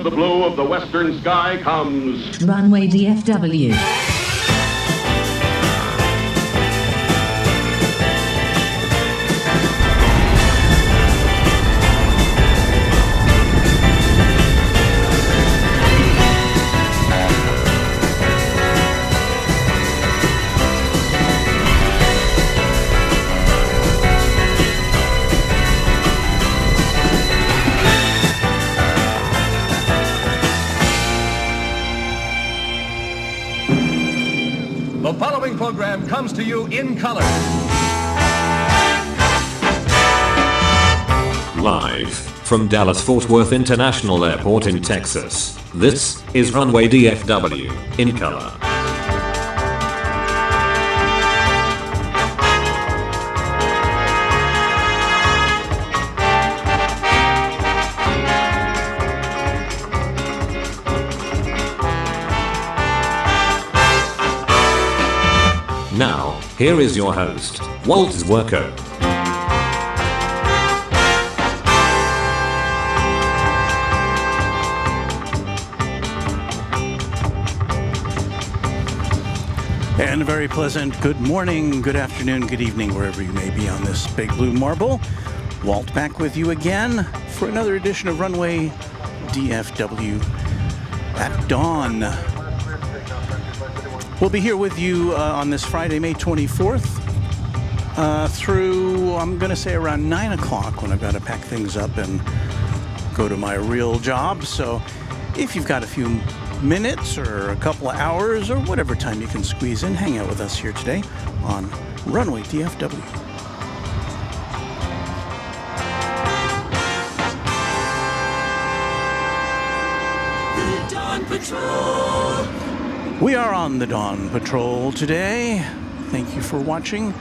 of the blue of the western sky comes Runway DFW. The following program comes to you in color. Live from Dallas-Fort Worth International Airport in Texas, this is Runway DFW in color. Now, here is your host, Walt Zwerko. And a very pleasant good morning, good afternoon, good evening, wherever you may be on this big blue marble. Walt back with you again for another edition of Runway DFW at dawn. We'll be here with you on this Friday, May 24th, through, I'm going to say, around 9 o'clock when I've got to pack things up and go to my real job. So if you've got a few minutes or a couple of hours or whatever time you can squeeze in, hang out with us here today on Runway DFW. The Dawn Patrol. We are on the Dawn Patrol today. Thank you for watching.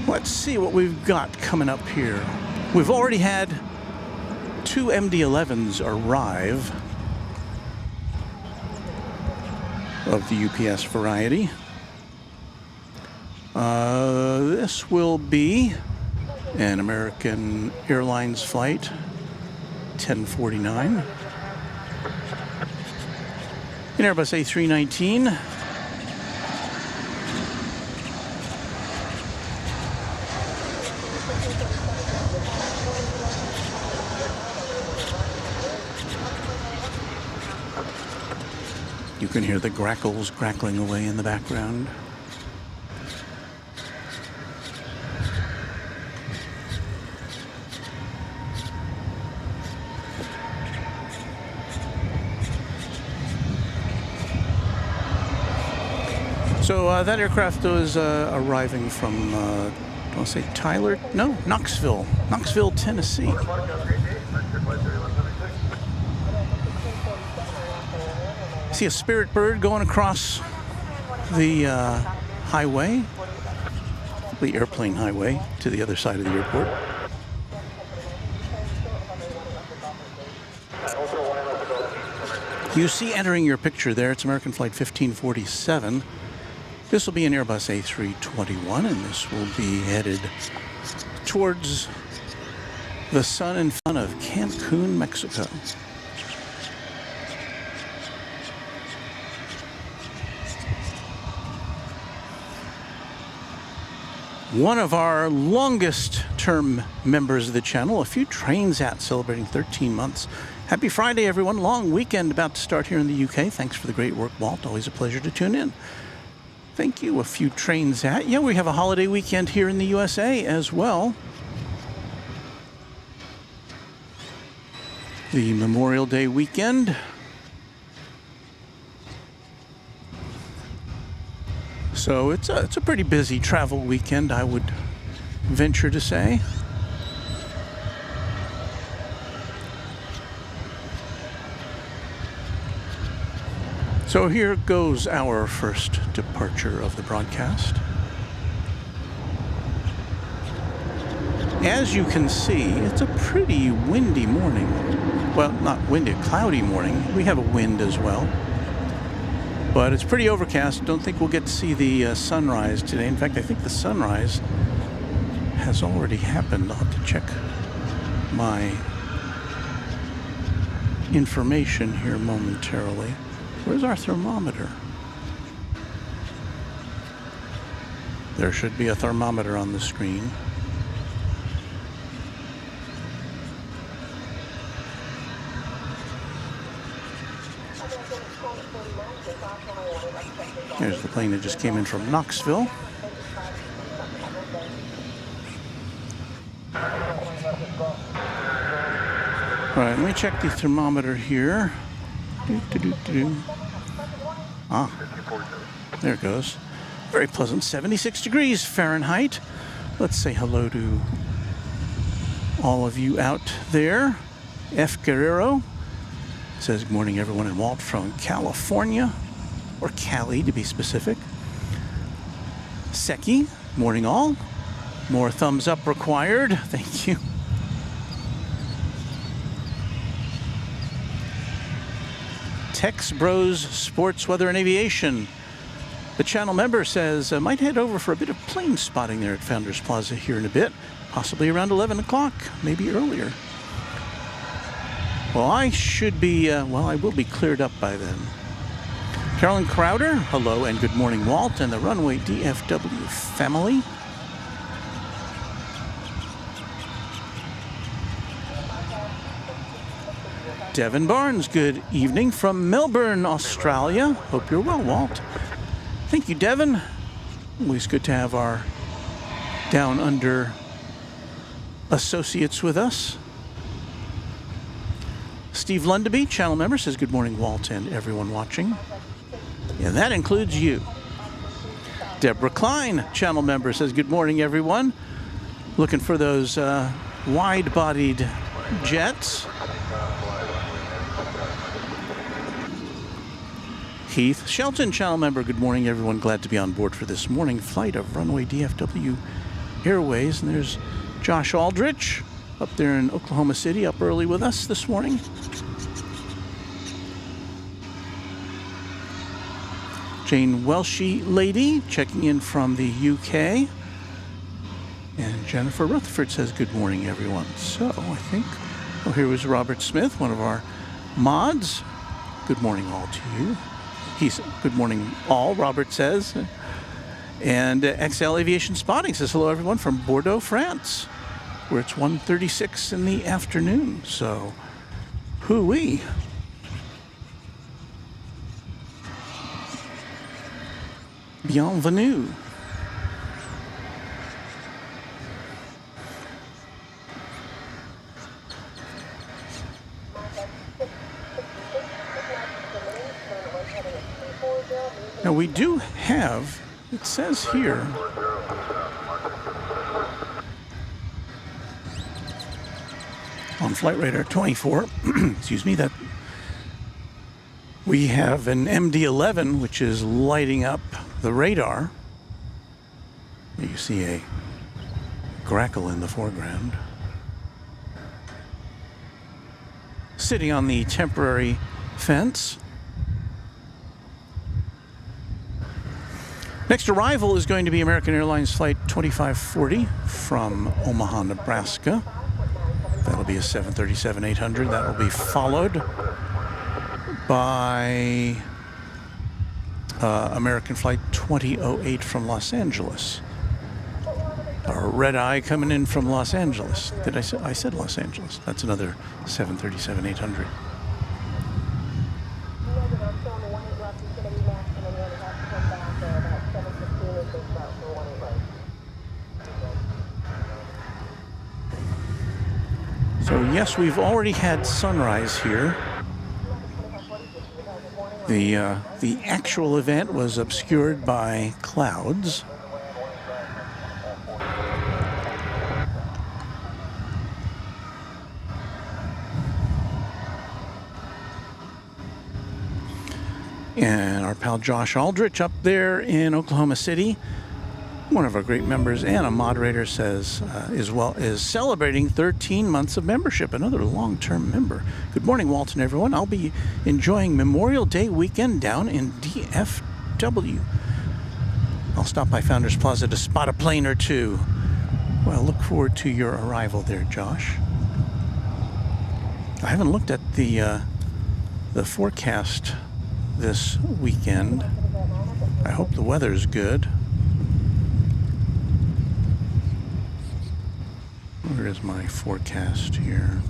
Let's see what we've got coming up here. We've already had 2 MD-11s arrive of the UPS variety. This will be an American Airlines flight 1049. An Airbus A319. You can hear the grackles crackling away in the background. So that aircraft was arriving from, I'll say Tyler? No, Knoxville, Tennessee. See a Spirit Bird going across the highway, the airplane highway, to the other side of the airport. You see entering your picture there, it's American Flight 1547. This will be an Airbus A321, and this will be headed towards the sun and fun of Cancun, Mexico. One of our longest term members of the channel, a few trains out celebrating 13 months. Happy Friday, everyone. Long weekend about to start here in the UK. Thanks for the great work, Walt. Always a pleasure to tune in. Thank you. A few trains out. Yeah, we have a holiday weekend here in the USA as well. The Memorial Day weekend. So it's a pretty busy travel weekend, I would venture to say. So here goes our first departure of the broadcast. As you can see, it's a pretty windy morning. Well, not windy, cloudy morning. We have a wind as well. But it's pretty overcast. Don't think we'll get to see the sunrise today. In fact, I think the sunrise has already happened. I'll have to check my information here momentarily. Where's our thermometer? There should be a thermometer on the screen. There's the plane that just came in from Knoxville. All right, let me check the thermometer here. Ah, there it goes. Very pleasant, 76 degrees Fahrenheit. Let's say hello to all of you out there. F. Guerrero says, good morning, everyone, and Walt from California, or Cali to be specific. Seki, morning all. More thumbs up required. Thank you. Tex Bros Sports, Weather, and Aviation. The channel member says, might head over for a bit of plane spotting there at Founders Plaza here in a bit, possibly around 11 o'clock, maybe earlier. Well, I should be, I will be cleared up by then. Carolyn Crowder, hello and good morning, Walt, and the Runway DFW family. Devin Barnes, good evening from Melbourne, Australia. Hope you're well, Walt. Thank you, Devin. Always good to have our Down Under associates with us. Steve Lundaby, channel member, says good morning, Walt, and everyone watching. And that includes you. Deborah Klein, channel member, says good morning, everyone. Looking for those wide-bodied jets. Keith Shelton, channel member, good morning, everyone. Glad to be on board for this morning flight of Runway DFW Airways. And there's Josh Aldrich up there in Oklahoma City, up early with us this morning. Jane Welshie lady checking in from the UK. And Jennifer Rutherford says good morning, everyone. So I think, here was Robert Smith, one of our mods. Good morning all to you. He's good morning all, Robert says. And XL Aviation Spotting says hello everyone from Bordeaux, France, where it's 1:36 in the afternoon. So, hoo-wee. Bienvenue. Now we do have, it says here, on Flight Radar 24, excuse me, that we have an MD-11 which is lighting up the radar. You see a grackle in the foreground. Sitting on the temporary fence. Next arrival is going to be American Airlines Flight 2540 from Omaha, Nebraska. That'll be a 737-800. That will be followed by American Flight 2008 from Los Angeles. Our red eye coming in from Los Angeles. Did I said Los Angeles. That's another 737-800. So yes, we've already had sunrise here. The actual event was obscured by clouds. And our pal Josh Aldrich up there in Oklahoma City, one of our great members and a moderator, says is celebrating 13 months of membership, another long-term member. Good morning, Walton, everyone. I'll be enjoying Memorial Day weekend down in DFW. I'll stop by Founders Plaza to spot a plane or two. Well, look forward to your arrival there, Josh. I haven't looked at the the forecast this weekend. I hope the weather's good. Where is my forecast here?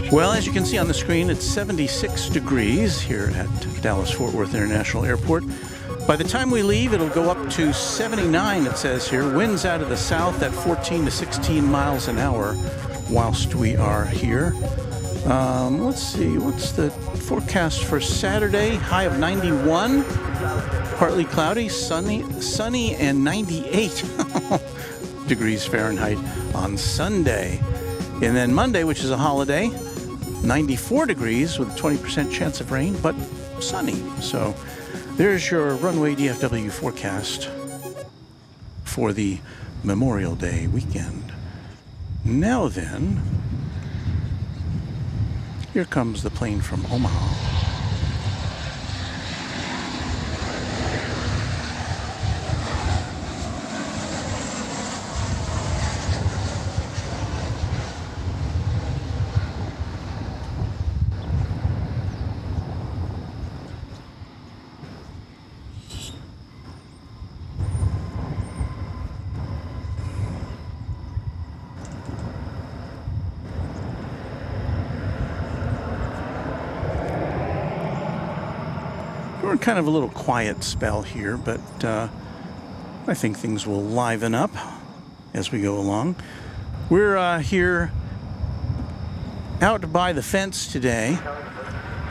Well, as you can see on the screen, it's 76 degrees here at Dallas-Fort Worth International Airport. By the time we leave, it'll go up to 79, it says here. Winds out of the south at 14 to 16 miles an hour whilst we are here. Let's see, what's the forecast for Saturday? High of 91, partly cloudy, sunny and 98 degrees Fahrenheit on Sunday. And then Monday, which is a holiday, 94 degrees with a 20% chance of rain, but sunny. So there's your Runway DFW forecast for the Memorial Day weekend. Now then, here comes the plane from Omaha. We're in kind of a little quiet spell here, but I think things will liven up as we go along. We're here out by the fence today.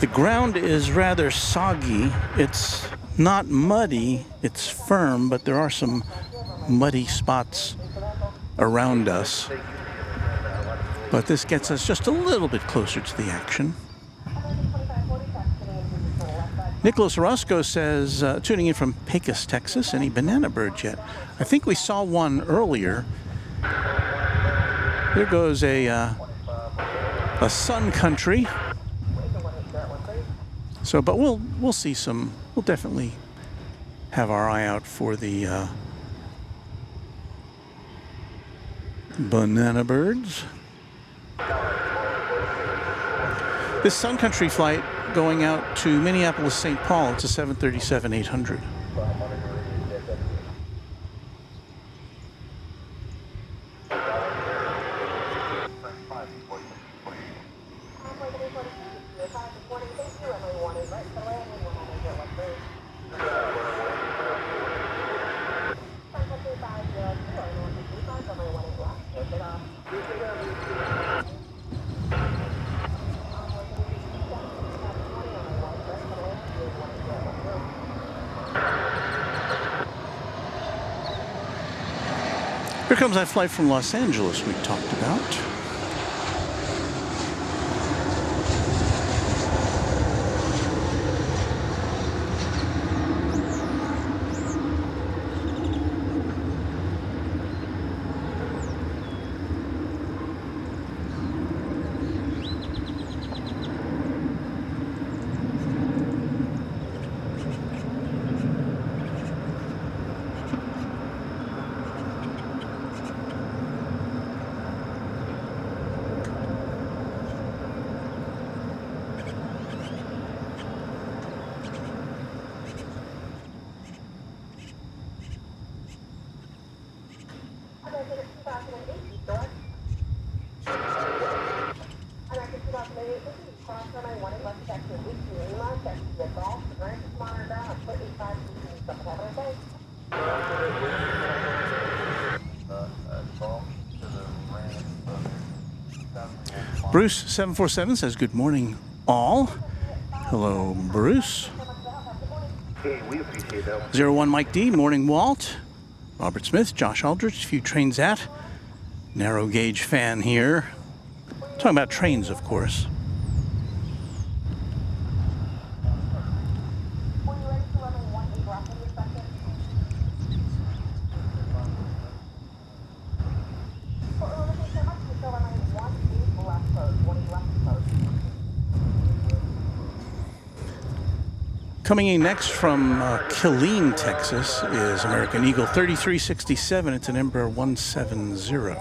The ground is rather soggy. It's not muddy, it's firm, but there are some muddy spots around us. But this gets us just a little bit closer to the action. Nicholas Orozco says, tuning in from Pecos, Texas, any banana birds yet? I think we saw one earlier. There goes a sun country. So, but we'll see some. We'll definitely have our eye out for the banana birds. This sun country flight going out to Minneapolis, St. Paul. It's a 737-800. Here comes that flight from Los Angeles we talked about. Bruce 747 says good morning all. Hello Bruce. 01 Mike D, morning Walt. Robert Smith, Josh Aldrich, a few trains at. Narrow gauge fan here. Talking about trains, of course. Coming in next from Killeen, Texas, is American Eagle 3367. It's an Embraer 170.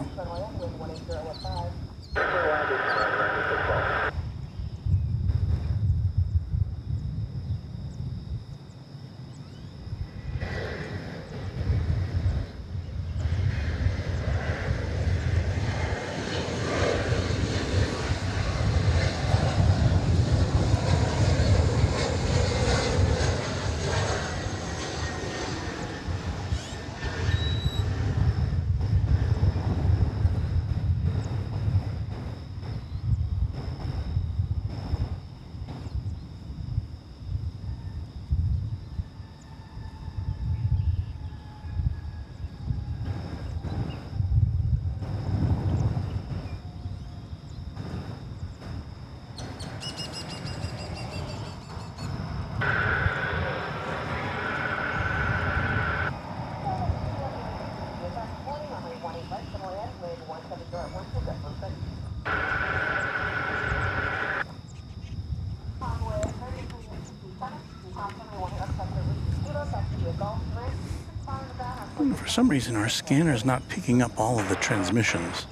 For some reason, our scanner is not picking up all of the transmissions.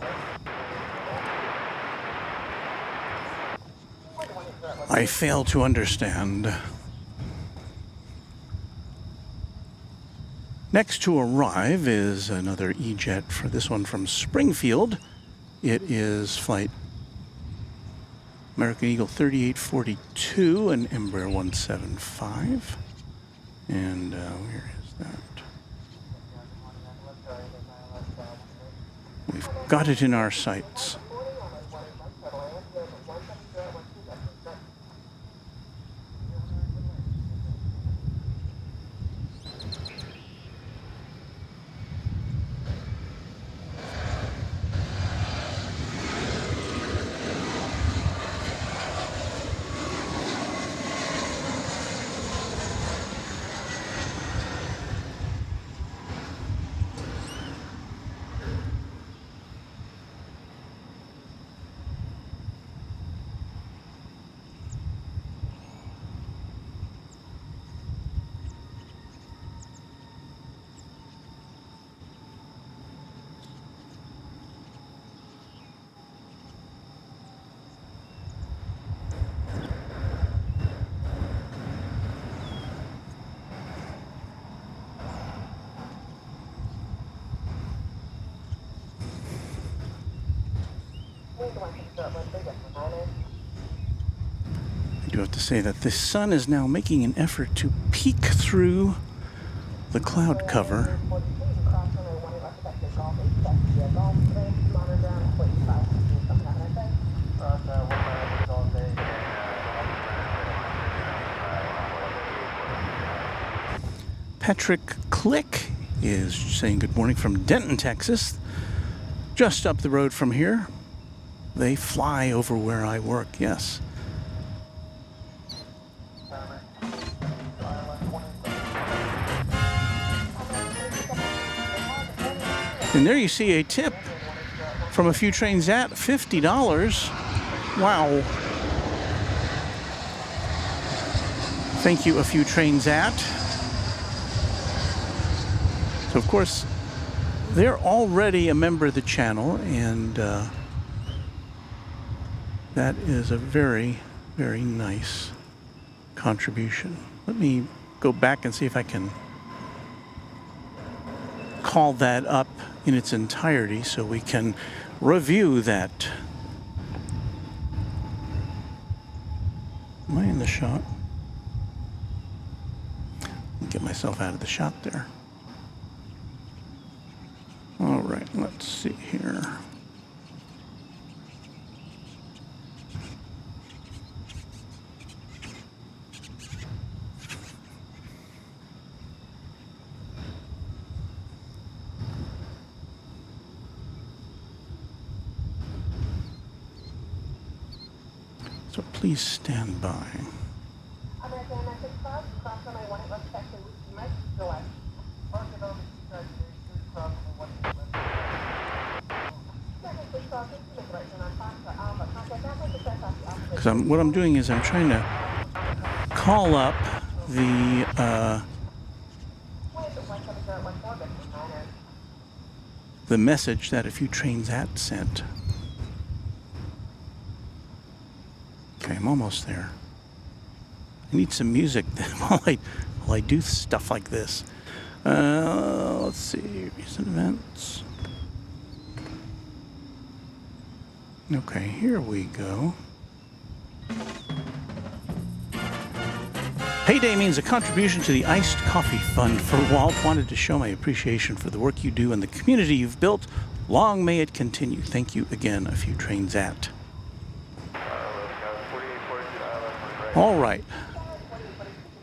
I fail to understand. Next to arrive is another E-Jet, for this one from Springfield. It is flight American Eagle 3842, an Embraer 175. And where is that? We've got it in our sights. I do have to say that the sun is now making an effort to peek through the cloud cover. Patrick Click is saying good morning from Denton, Texas, just up the road from here. They fly over where I work, yes. And there you see a tip from A Few Trains At, $50. Wow. Thank you, A Few Trains At. So, of course, they're already a member of the channel, and that is a very, very nice contribution. Let me go back and see if I can call that up in its entirety so we can review that. Am I in the shot? Get myself out of the shot there. All right, let's see here. So please stand by. Because what I'm doing is I'm trying to call up the message that A Few Trains At sent. Okay, I'm almost there. I need some music while I do stuff like this. Let's see, recent events. Okay, here we go. Payday means a contribution to the Iced Coffee Fund for Walt. Wanted to show my appreciation for the work you do and the community you've built. Long may it continue. Thank you again, A Few Trains At. All right.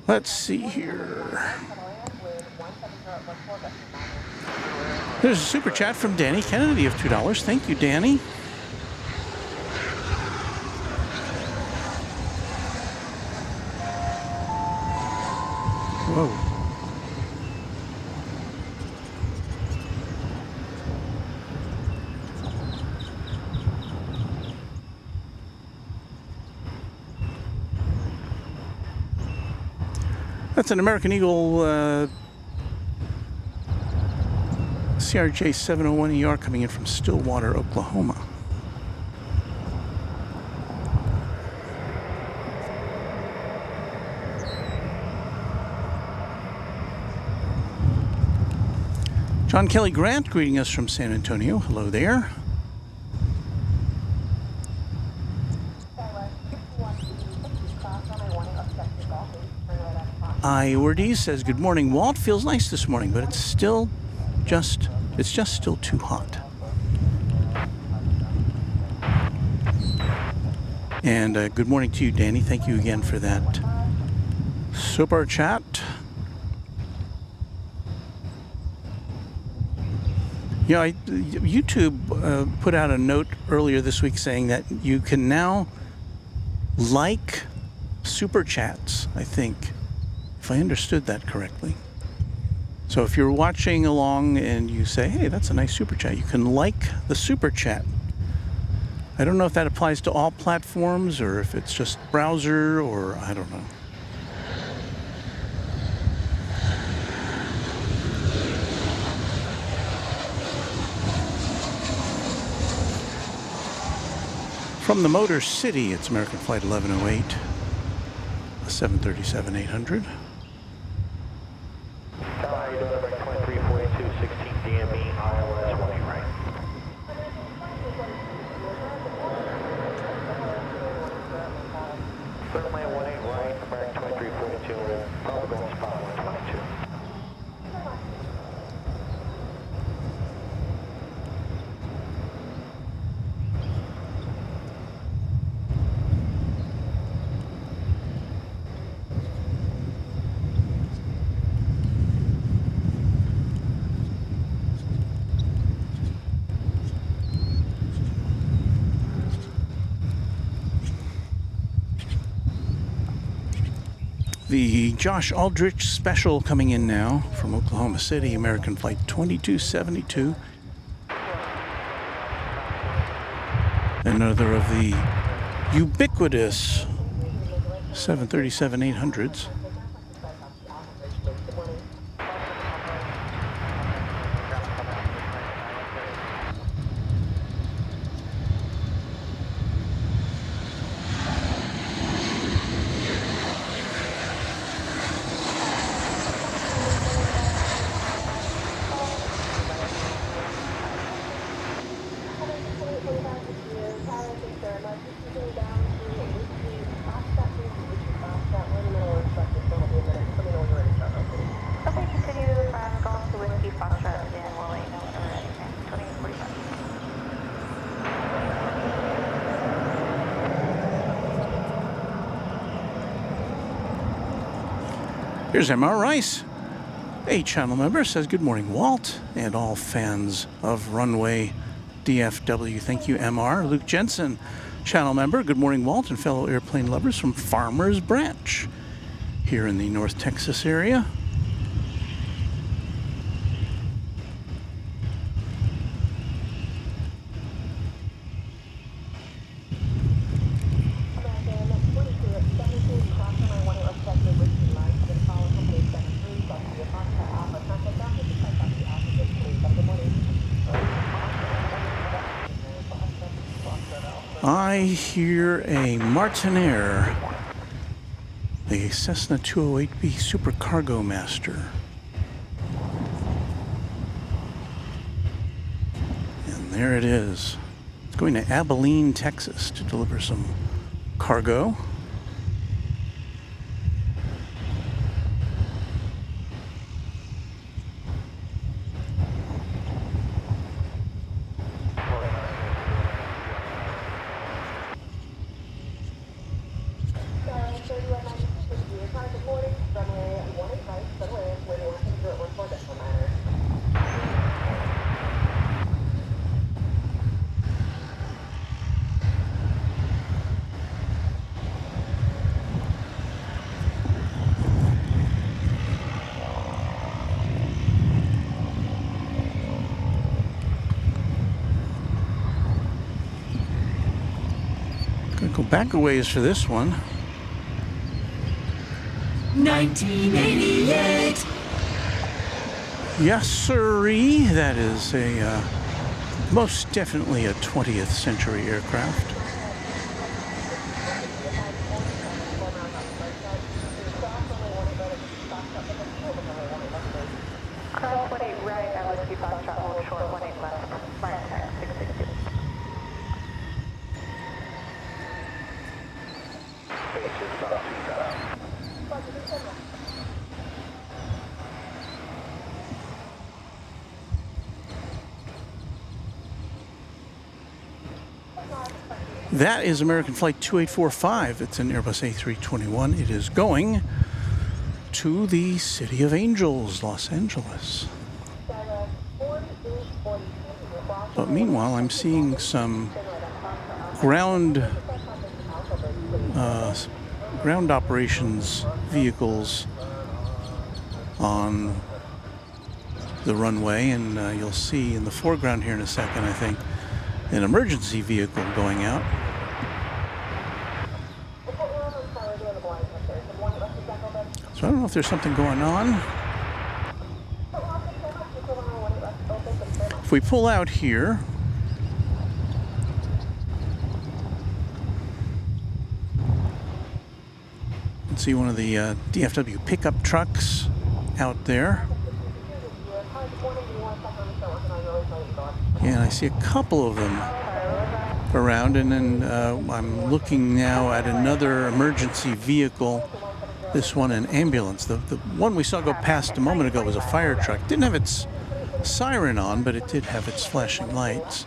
Let's see here. There's a super chat from Danny Kennedy of $2. Thank you, Danny. Whoa. That's an American Eagle CRJ 701ER coming in from Stillwater, Oklahoma. John Kelly Grant greeting us from San Antonio. Hello there. Ortiz says, good morning, Walt. Feels nice this morning, but it's just still too hot. And good morning to you, Danny. Thank you again for that super chat. You know, YouTube put out a note earlier this week saying that you can now like super chats, I think, if I understood that correctly. So if you're watching along and you say, hey, that's a nice super chat, you can like the super chat. I don't know if that applies to all platforms or if it's just browser or I don't know. From the Motor City, it's American Flight 1108, a 737-800. The Josh Aldrich special coming in now from Oklahoma City, American Flight 2272. Another of the ubiquitous 737-800s. Here's MR Rice, a channel member, says, good morning, Walt, and all fans of Runway DFW. Thank you, MR. Luke Jensen, channel member, good morning, Walt, and fellow airplane lovers from Farmers Branch here in the North Texas area. I hear a Martinair, the Cessna 208B Super Cargo Master. And there it is. It's going to Abilene, Texas to deliver some cargo. Go back a ways for this one. 1988. Yes, sirree. That is a most definitely a 20th century aircraft. That is American Flight 2845. It's an Airbus A321. It is going to the City of Angels, Los Angeles. But meanwhile, I'm seeing some ground operations vehicles on the runway, and you'll see in the foreground here in a second, I think, an emergency vehicle going out. So I don't know if there's something going on. If we pull out here, you can see one of the DFW pickup trucks out there. And I see a couple of them around, and then I'm looking now at another emergency vehicle. This one, an ambulance. The one we saw go past a moment ago was a fire truck. Didn't have its siren on, but it did have its flashing lights.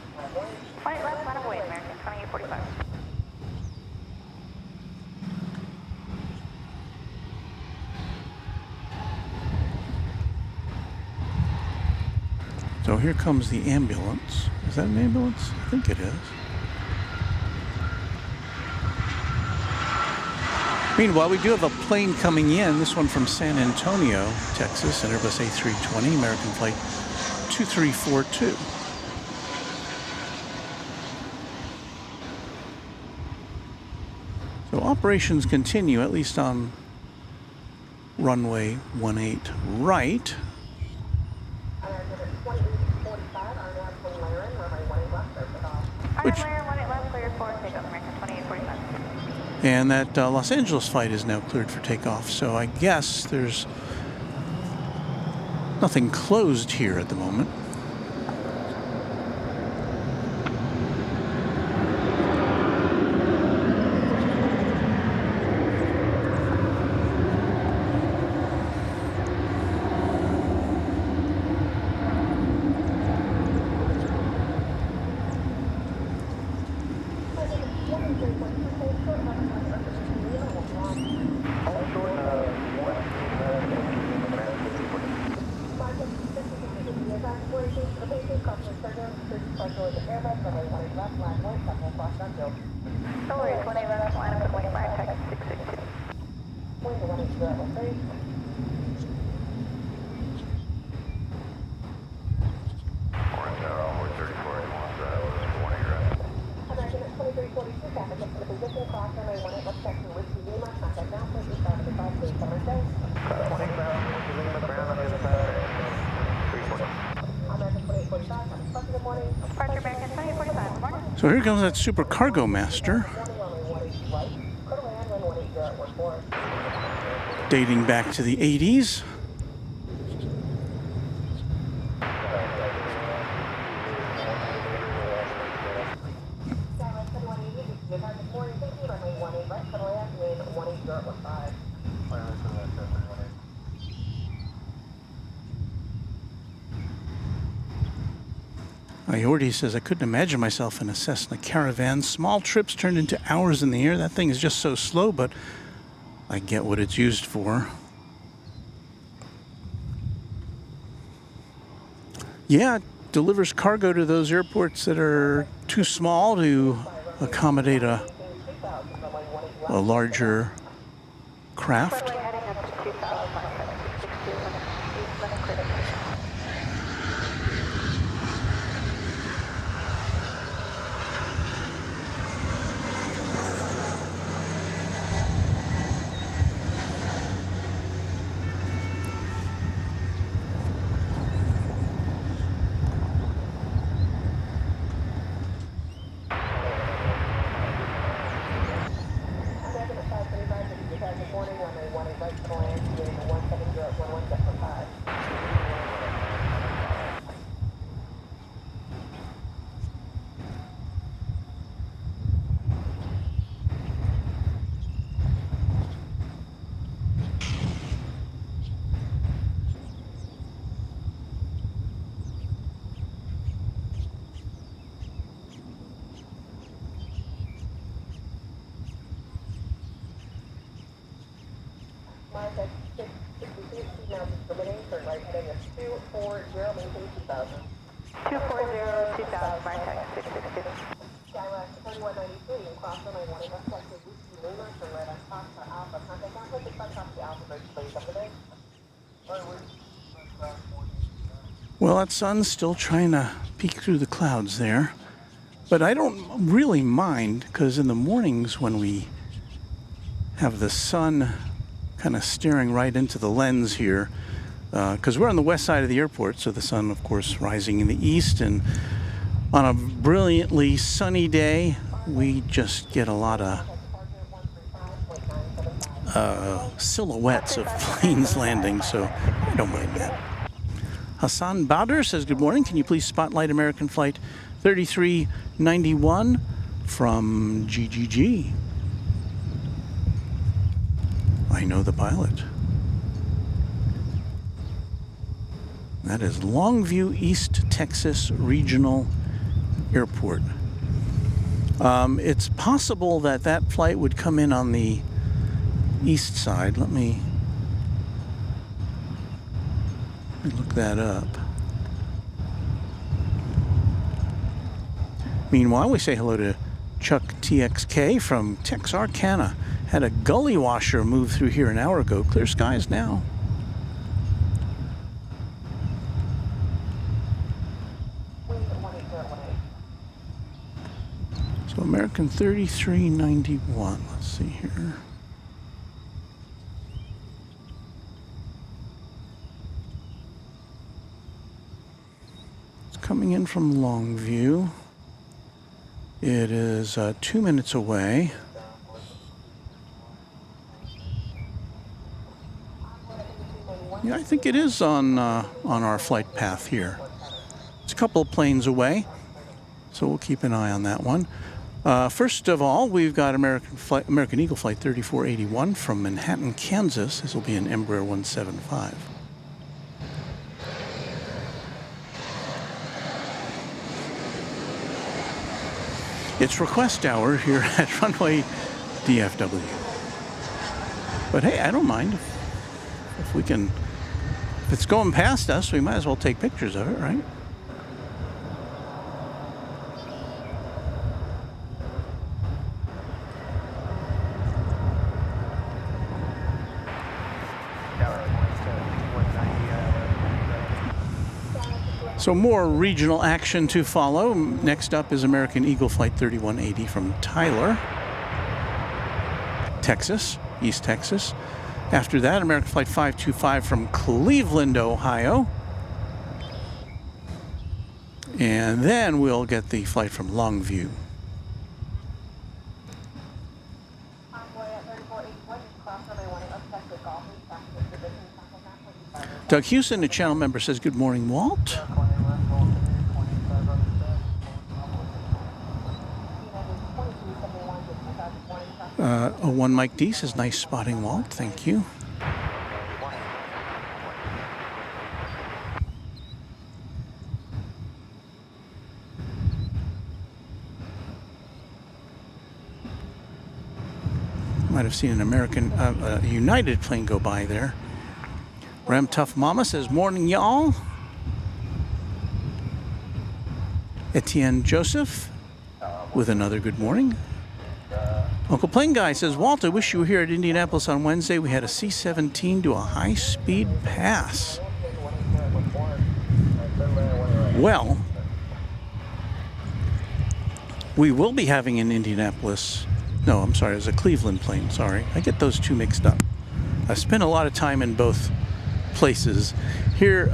So here comes the ambulance. Is that an ambulance? I think it is. Meanwhile, we do have a plane coming in, this one from San Antonio, Texas, an Airbus A320, American Flight 2342. So operations continue, at least on runway 18 right. And that Los Angeles flight is now cleared for takeoff, so I guess there's nothing closed here at the moment. So here comes that Super Cargo Master. Dating back to the 80s. Yordi says, I couldn't imagine myself in a Cessna Caravan. Small trips turned into hours in the air. That thing is just so slow, but I get what it's used for. Yeah, it delivers cargo to those airports that are too small to accommodate a larger craft. Well, that sun's still trying to peek through the clouds there. But I don't really mind, because in the mornings when we have the sun kind of staring right into the lens here, because we're on the west side of the airport, so the sun, of course, rising in the east, and on a brilliantly sunny day, we just get a lot of silhouettes of planes landing, so I don't mind that. Hassan Badr says, good morning. Can you please spotlight American Flight 3391 from GGG? I know the pilot. That is Longview, East Texas Regional Airport. It's possible that that flight would come in on the east side. Let me look that up. Meanwhile, we say hello to Chuck TXK from Texarkana. Had a gully washer move through here an hour ago. Clear skies now. So American 3391. Let's see here. Coming in from Longview. It is 2 minutes away. Yeah, I think it is on our flight path here. It's a couple of planes away, so we'll keep an eye on that one. First of all, we've got American Eagle Flight 3481 from Manhattan, Kansas. This will be an Embraer 175. It's request hour here at Runway DFW. But hey, I don't mind. If we can, if it's going past us, we might as well take pictures of it, right? So more regional action to follow. Next up is American Eagle Flight 3180 from Tyler, Texas, East Texas. After that, American Flight 525 from Cleveland, Ohio. And then we'll get the flight from Longview. Doug Houston, a channel member, says, good morning, Walt. One Mike D says, nice spotting, Walt. Thank you. Might have seen an American, United plane go by there. Ram Tough Mama says, morning, y'all. Etienne Joseph with another good morning. Uncle Plane Guy says, Walt, I wish you were here at Indianapolis on Wednesday. We had a C-17 do a high-speed pass. Well, we will be having in Indianapolis. No, I'm sorry, it was a Cleveland plane, sorry. I get those two mixed up. I spent a lot of time in both places. Here,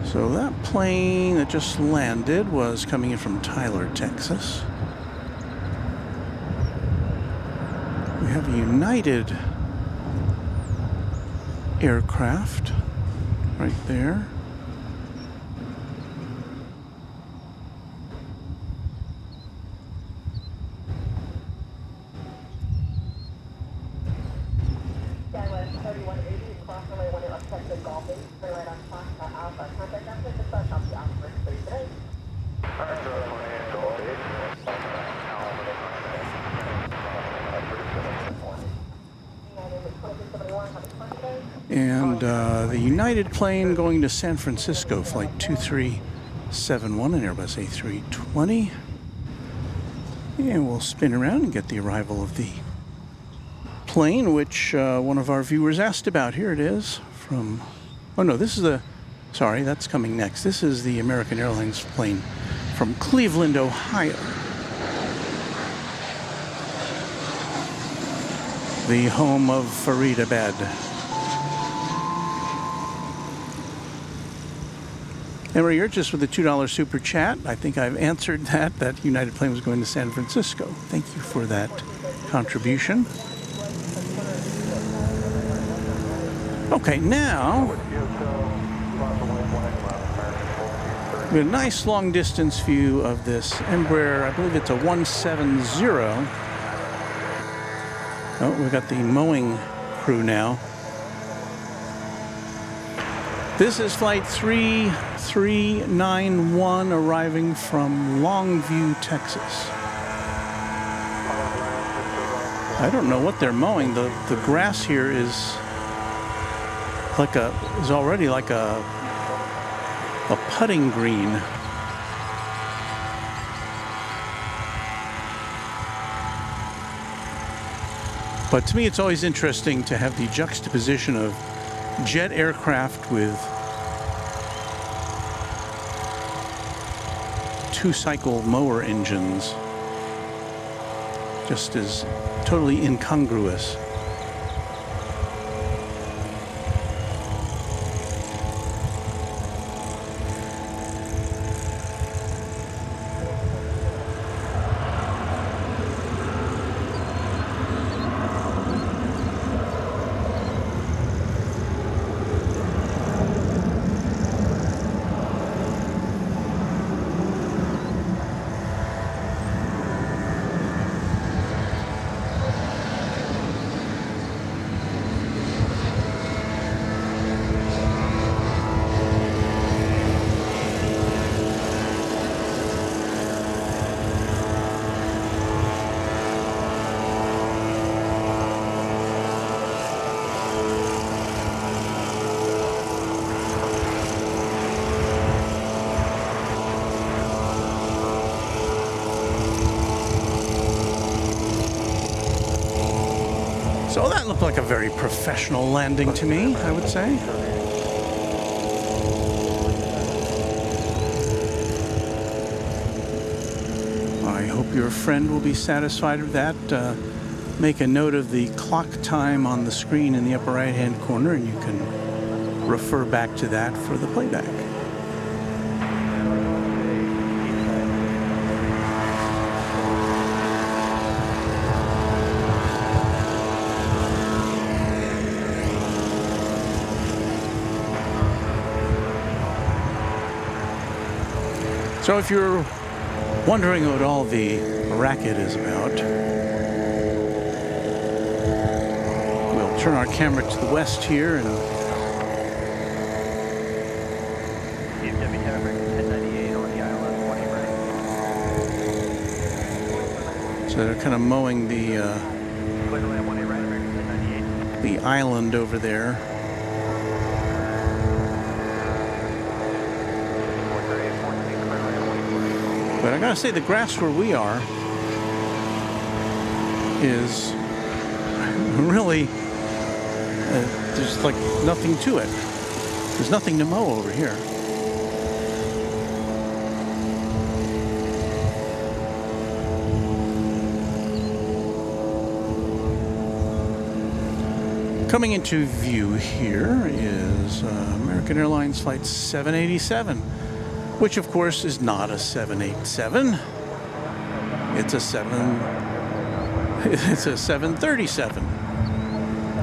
so that plane that just landed was coming in from Tyler, Texas. We have a United aircraft right there. And the United plane going to San Francisco, flight 2371, an Airbus A320. And we'll spin around and get the arrival of the plane, which one of our viewers asked about. Here it is from, oh no, this is the, sorry, that's coming next. This is the American Airlines plane from Cleveland, Ohio. The home of Faridabad. Emery Urchis with a $2 super chat. I think I've answered that. That United plane was going to San Francisco. Thank you for that contribution. Okay, now we have a nice long distance view of this Embraer. I believe it's a 170. Oh, we've got the mowing crew now. This is flight 3391 arriving from Longview, Texas. I don't know what they're mowing. The grass here is already like a putting green. But to me, it's always interesting to have the juxtaposition of jet aircraft with two-cycle mower engines, just as totally incongruous. So that looked like a very professional landing to me, I would say. I hope your friend will be satisfied with that. Make a note of the clock time on the screen in the upper right-hand corner, and you can refer back to that for the playback. So if you're wondering what all the racket is about, we'll turn our camera to the west here, and DFW Tower, 1098 on the island, 20 right. so they're kind of mowing the Clear land, 18 right, American 1098. the island over there. But I gotta say, the grass where we are is really, there's like nothing to it. There's nothing to mow over here. Coming into view here is American Airlines Flight 787, which of course is not a 787. It's a 737,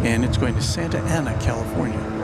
and it's going to Santa Ana, California.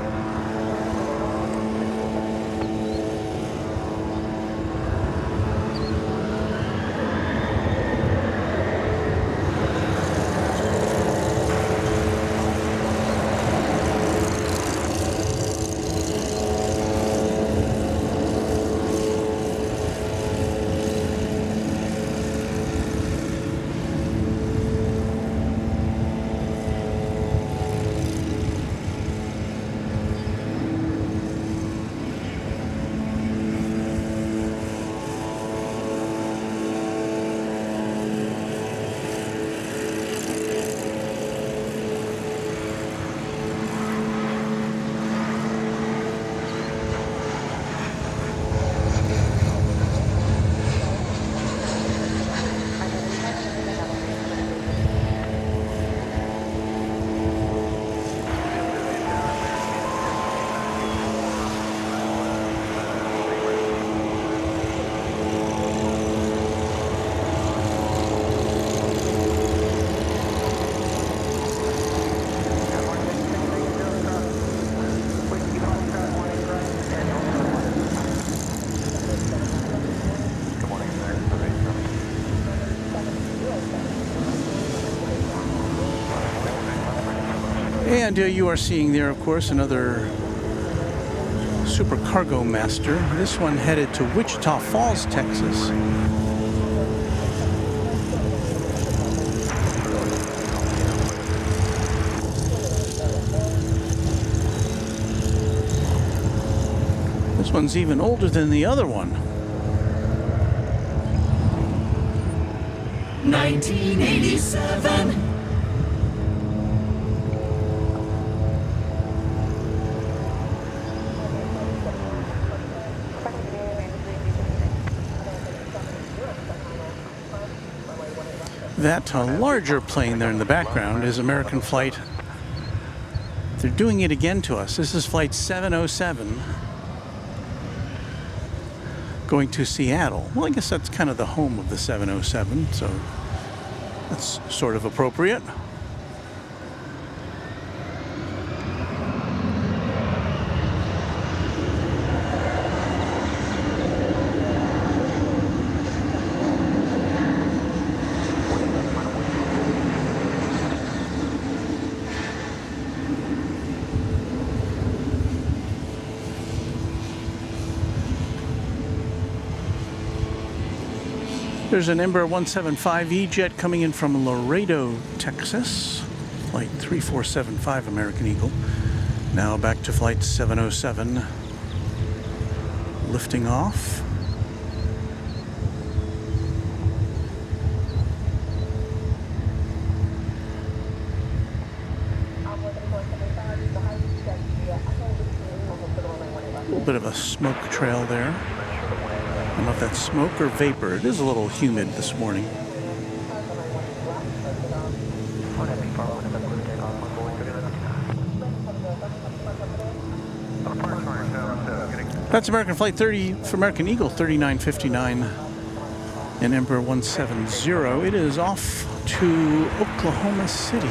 And you are seeing there, of course, another Super Cargo Master. This one headed to Wichita Falls, Texas. This one's even older than the other one. 1987. That larger plane there in the background is American flight. They're doing it again to us. This is flight 707 going to Seattle. Well, I guess that's kind of the home of the 707, so that's sort of appropriate. There's an Embraer 175E jet coming in from Laredo, Texas. Flight 3475 American Eagle. Now back to flight 707. Lifting off. bit of a smoke trail there. I don't know if that's smoke or vapor. It is a little humid this morning. That's American Flight 30 for American Eagle 3959 and Emperor 170. It is off to Oklahoma City.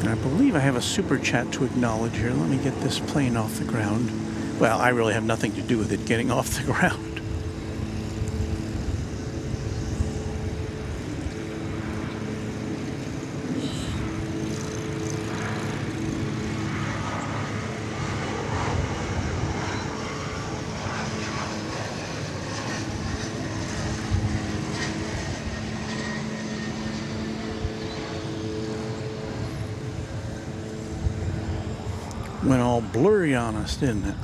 And I believe I have a super chat to acknowledge here. Let me get this plane off the ground. Well, I really have nothing to do with it getting off the ground. Went all blurry on us, didn't it?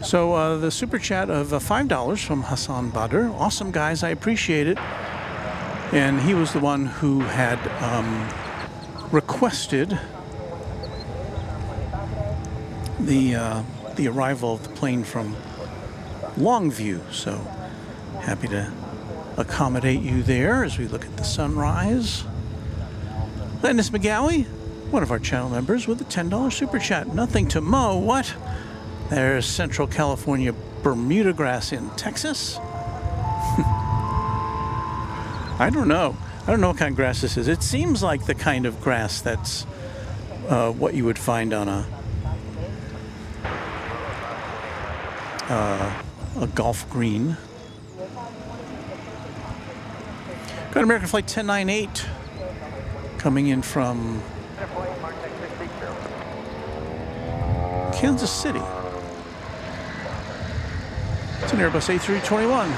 So the super chat of $5 from Hassan Badr. Awesome, guys. I appreciate it. And he was the one who had requested the arrival of the plane from Longview. So happy to accommodate you there as we look at the sunrise. Lennis McGowie, one of our channel members, with a $10 super chat. Nothing to mow. What? There's Central California Bermuda grass in Texas. I don't know. I don't know what kind of grass this is. It seems like the kind of grass that's what you would find on a golf green. Got American Flight 1098 coming in from Kansas City. It's an Airbus A321.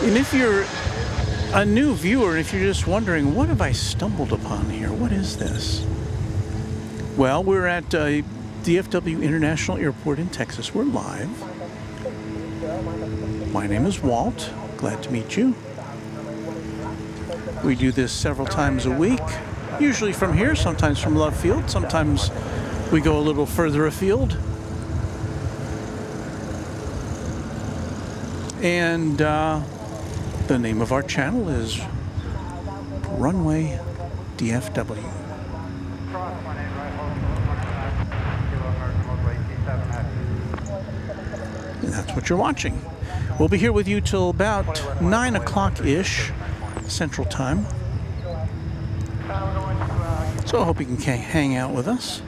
And if you're a new viewer, if you're just wondering, what have I stumbled upon here? What is this? Well, we're at DFW International Airport in Texas. We're live. My name is Walt. Glad to meet you. We do this several times a week, usually from here, sometimes from Love Field, sometimes we go a little further afield. And the name of our channel is Runway DFW. And that's what you're watching. We'll be here with you till about 9 o'clock-ish Central Time. So I hope you can hang out with us.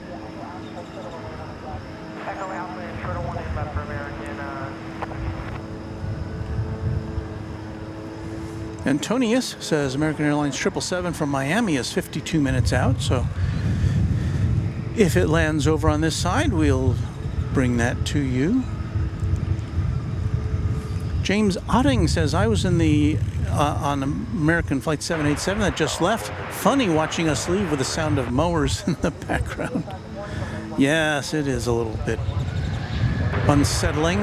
Antonius says American Airlines 777 from Miami is 52 minutes out, so if it lands over on this side, we'll bring that to you. James Otting says, I was in the on American Flight 787 that just left. Funny watching us leave with the sound of mowers in the background. Yes, it is a little bit unsettling.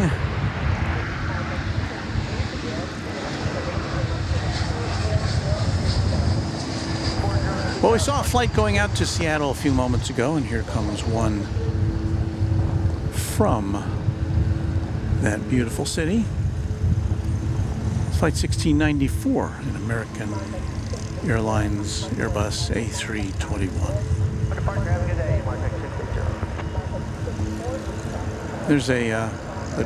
Well, we saw a flight going out to Seattle a few moments ago, and here comes one from that beautiful city. Flight 1694 in American Airlines Airbus A321. There's a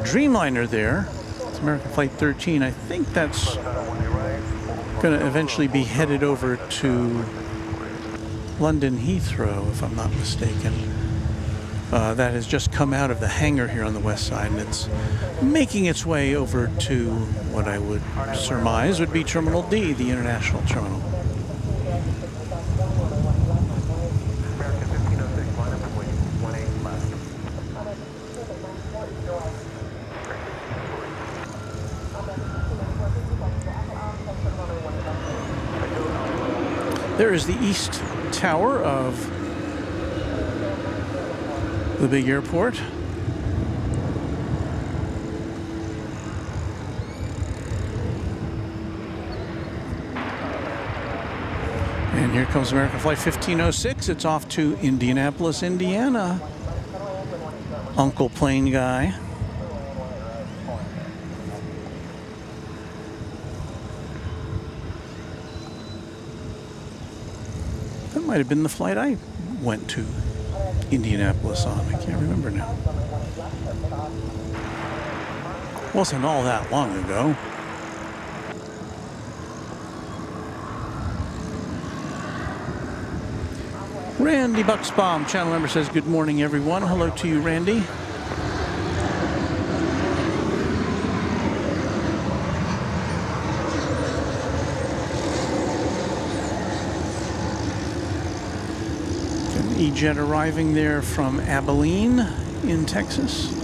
Dreamliner there. It's American Flight 13. I think that's going to eventually be headed over to London Heathrow, if I'm not mistaken. That has just come out of the hangar here on the west side, and it's making its way over to what I would surmise would be Terminal D, the international terminal. There is the east tower of the big airport. And here comes American Flight 1506. It's off to Indianapolis, Indiana. Uncle Plane Guy. That might have been the flight I went to Indianapolis on. I can't remember now. Wasn't all that long ago. Randy Bucksbaum, channel member, says good morning, everyone. Hello to you, Randy. An E-Jet arriving there from Abilene in Texas.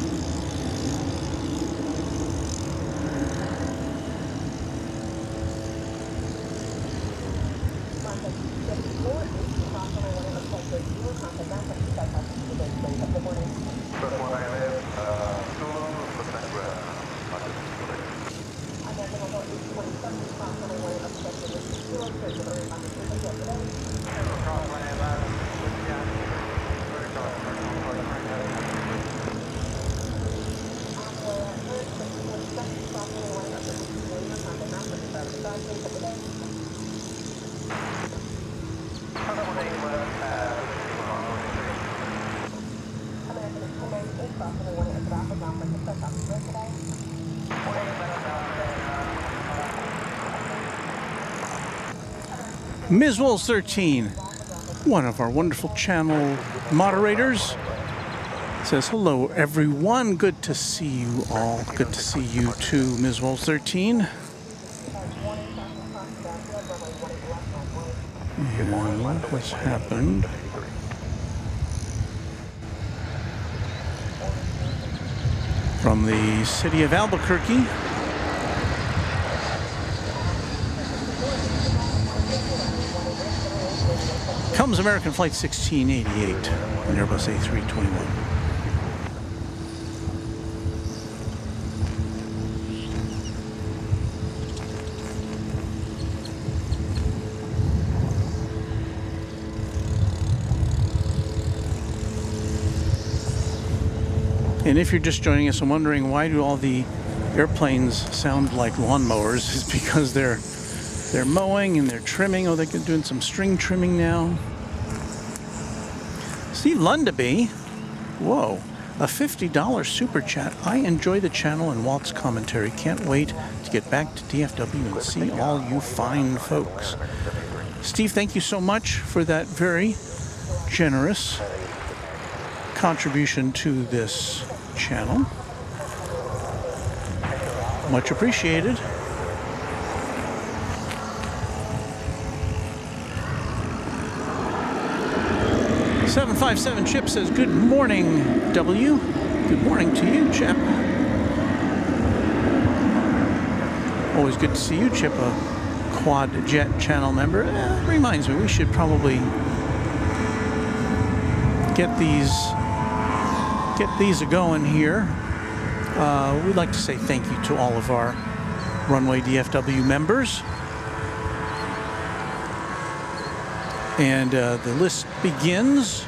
Ms. Wolves 13, one of our wonderful channel moderators, says hello everyone. Good to see you all. Good to see you too, Ms. Wolves 13. And what has happened? From the city of Albuquerque, comes American Flight 1688, an Airbus A321. And if you're just joining us and wondering why do all the airplanes sound like lawnmowers, it's because they're mowing and they're trimming. Oh, they're doing some string trimming now. Steve Lundaby, whoa, a $50 super chat. I enjoy the channel and Walt's commentary. Can't wait to get back to DFW and see all you fine folks. Steve, thank you so much for that very generous contribution to this channel. Much appreciated. "757 Chip says, good morning, W. Good morning to you, Chip. Always good to see you, Chip, a Quad Jet channel member. Reminds me, we should probably get these a-going here. We'd like to say thank you to all of our Runway DFW members. And the list begins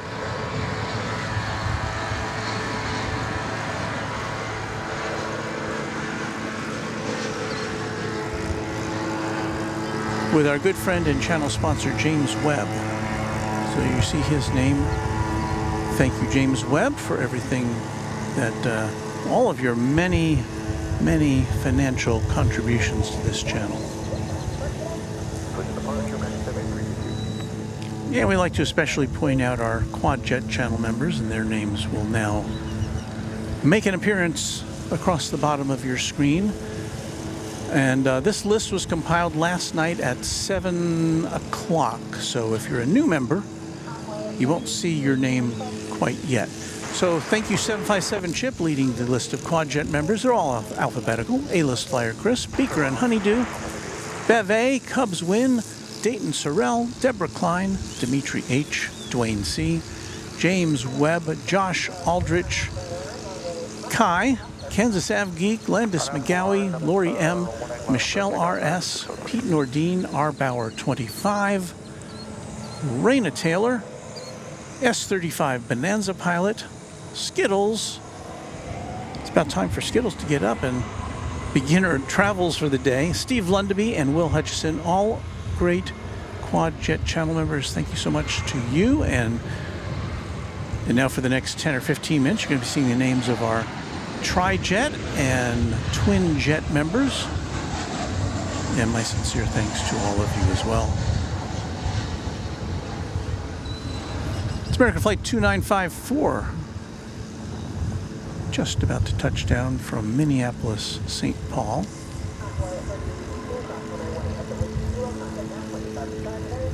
with our good friend and channel sponsor, James Webb. So you see his name. Thank you, James Webb, for everything that, all of your many, many financial contributions to this channel. Yeah, we like to especially point out our Quad Jet channel members, and their names will now make an appearance across the bottom of your screen. And this list was compiled last night at 7 o'clock. So if you're a new member, you won't see your name quite yet. So thank you, 757 Chip, leading the list of Quad Jet members. They're all alphabetical. A-List Flyer Chris, Beaker and Honeydew, Bev A, Cubs Win, Dayton Sorrell, Deborah Klein, Dimitri H, Dwayne C, James Webb, Josh Aldrich, Kai, Kansas Ave Geek, Landis McGowie, Lori M, Michelle R.S., Pete Nordine, R. Bauer 25, Raina Taylor, S-35 Bonanza pilot, Skittles. It's about time for Skittles to get up and begin her travels for the day. Steve Lundaby and Will Hutchison, all great Quad Jet channel members. Thank you so much to you. And now for the next 10 or 15 minutes, you're going to be seeing the names of our Tri-Jet and Twin Jet members. And my sincere thanks to all of you as well. It's American Flight 2954. Just about to touch down from Minneapolis, St. Paul.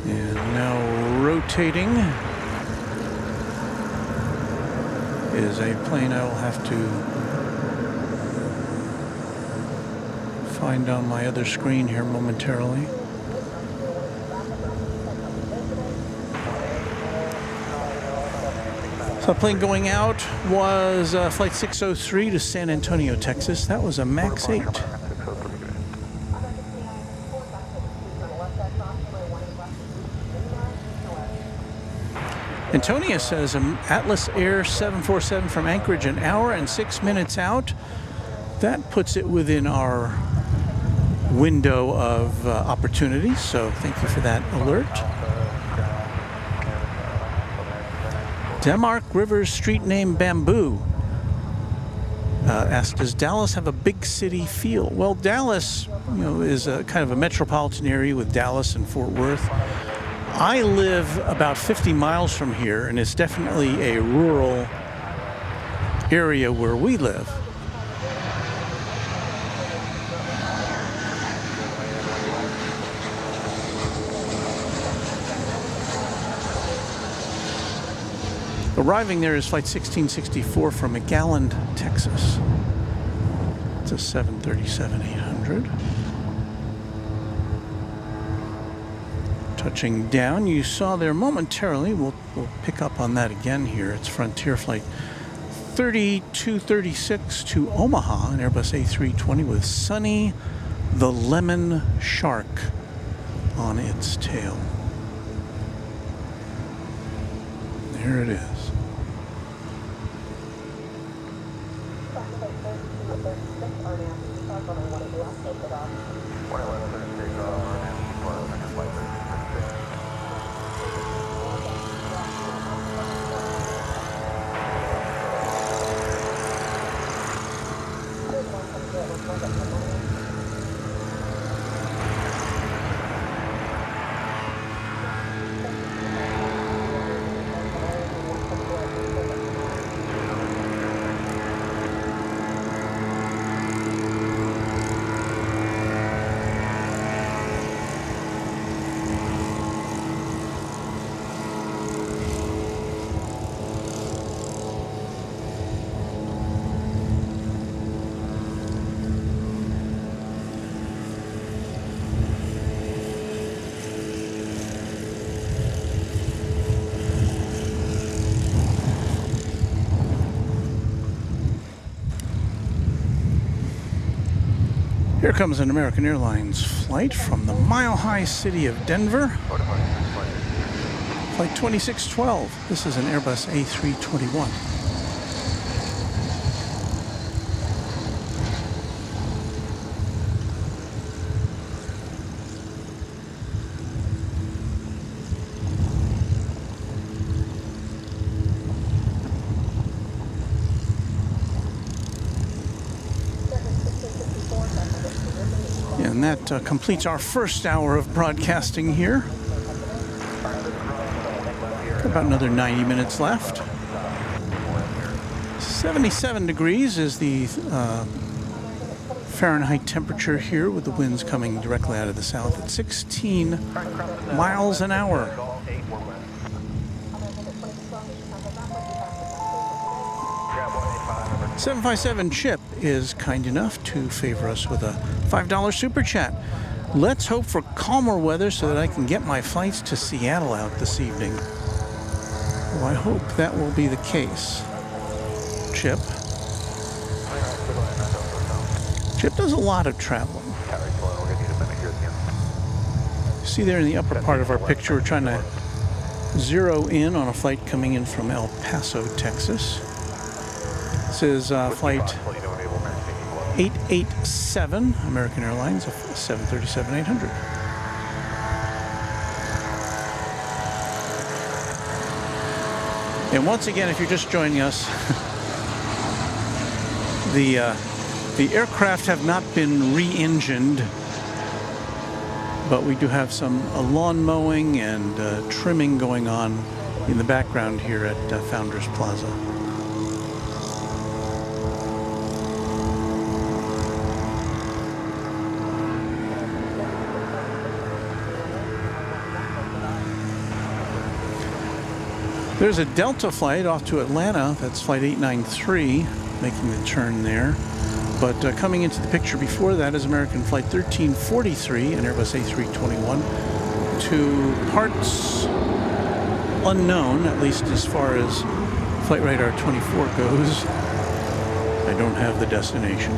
And now rotating is a plane I will have to find on my other screen here momentarily. So the plane going out was Flight 603 to San Antonio, Texas. That was a MAX 8. Antonia says Atlas Air 747 from Anchorage, an hour and 6 minutes out. That puts it within our window of opportunity, so thank you for that alert. Denmark Rivers street name Bamboo asked, does Dallas have a big city feel? Well, Dallas, is a kind of a metropolitan area with Dallas and Fort Worth. I live about 50 miles from here, and it's definitely a rural area where we live. Arriving there is Flight 1664 from McAllen, Texas. It's a 737-800. Touching down, you saw there momentarily, we'll pick up on that again here. It's Frontier Flight 3236 to Omaha, an Airbus A320 with Sunny the Lemon Shark on its tail. There it is. Here comes an American Airlines flight from the mile-high city of Denver. Flight 2612. This is an Airbus A321. And that completes our first hour of broadcasting here. About another 90 minutes left. 77 degrees is the Fahrenheit temperature here, with the winds coming directly out of the south at 16 miles an hour. $757 Chip is kind enough to favor us with a $5 super chat. Let's hope for calmer weather so that I can get my flights to Seattle out this evening. Well, I hope that will be the case. Chip. Chip does a lot of traveling. See there in the upper part of our picture, we're trying to zero in on a flight coming in from El Paso, Texas. This is flight 887, American Airlines, a 737-800. And once again, if you're just joining us, the aircraft have not been re-engined, but we do have some lawn mowing and trimming going on in the background here at Founders Plaza. There's a Delta flight off to Atlanta. That's flight 893, making the turn there. But coming into the picture before that is American Flight 1343, an Airbus A321, to parts unknown, at least as far as Flight Radar 24 goes. I don't have the destination.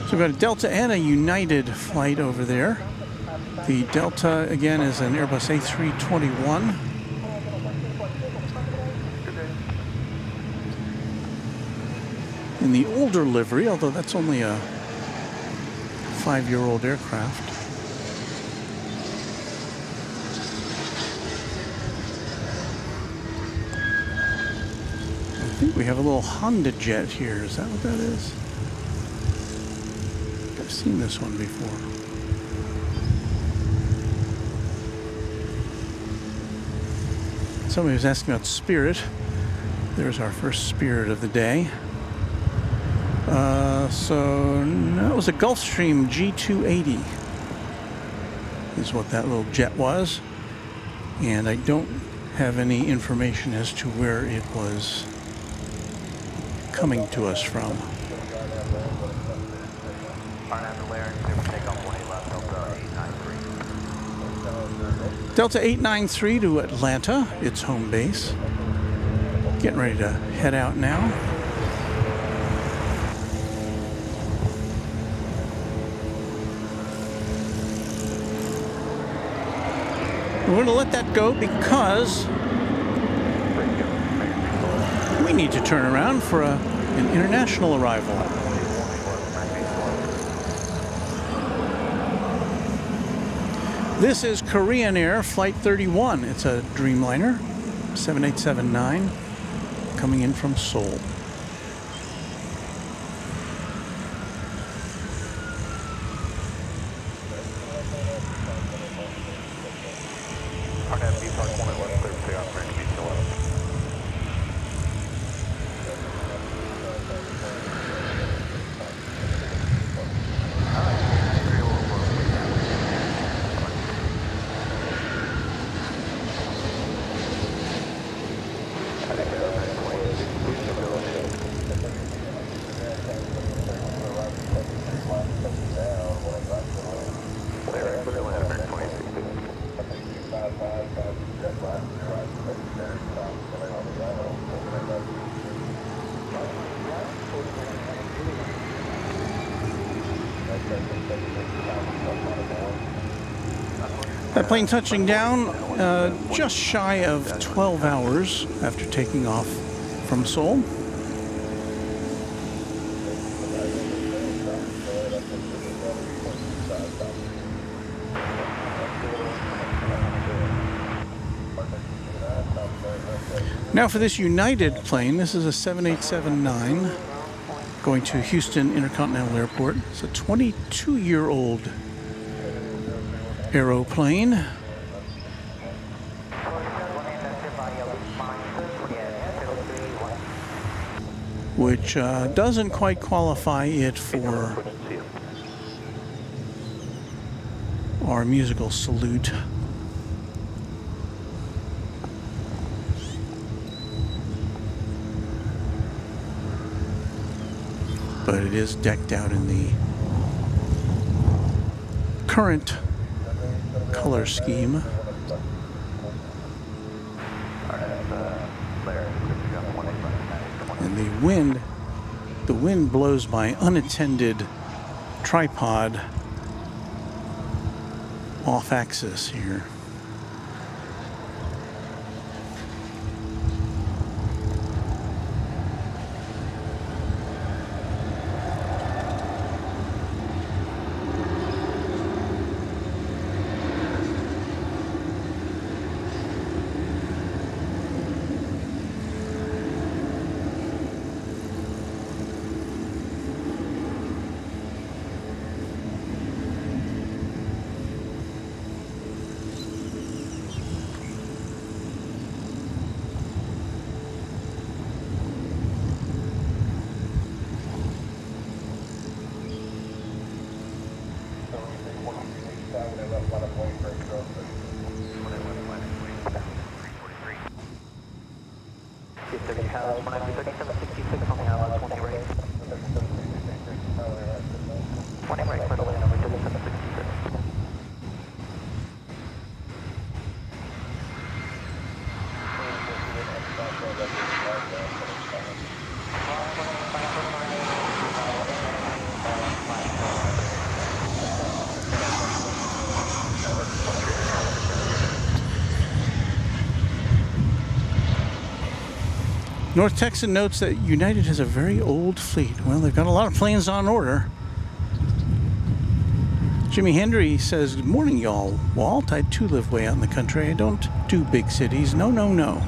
So we've got a Delta and a United flight over there. The Delta, again, is an Airbus A321. In the older livery, although that's only a 5-year-old aircraft. I think we have a little Honda jet here. Is that what that is? I've seen this one before. Somebody was asking about Spirit. There's our first Spirit of the day. So no, it was a Gulfstream G280 is what that little jet was. And I don't have any information as to where it was coming to us from. Delta 893 to Atlanta, its home base. Getting ready to head out now. We're going to let that go because we need to turn around for an international arrival. This is Korean Air Flight 31. It's a Dreamliner, 7879, coming in from Seoul. That plane touching down just shy of 12 hours after taking off from Seoul. Now for this United plane, this is a 7879 going to Houston Intercontinental Airport. It's a 22-year-old aeroplane. which doesn't quite qualify it for our musical salute. But it is decked out in the current color scheme. And the wind blows my unattended tripod off axis here. North Texan notes that United has a very old fleet. Well, they've got a lot of planes on order. Jimmy Hendry says, "Good morning, y'all. Walt, I too live way out in the country. I don't do big cities. No, no, no."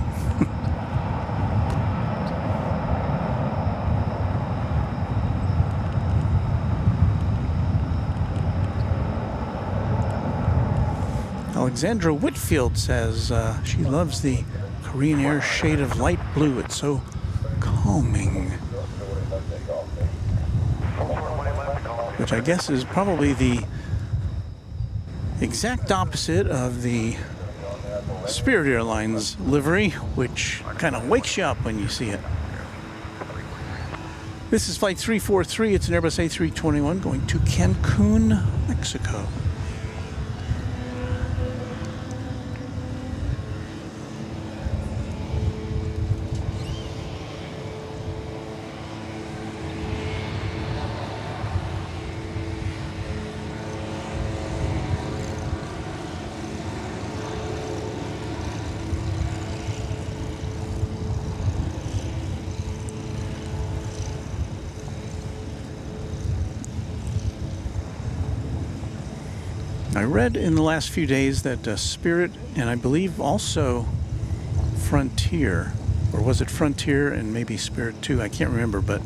Alexandra Whitfield says she loves the Korean Air shade of light blue. It's so calming. Which I guess is probably the exact opposite of the Spirit Airlines livery, which kind of wakes you up when you see it. This is Flight 343. It's an Airbus A321 going to Cancun, Mexico. I read in the last few days that Spirit and I believe also Frontier, or was it Frontier and maybe Spirit too? I can't remember, but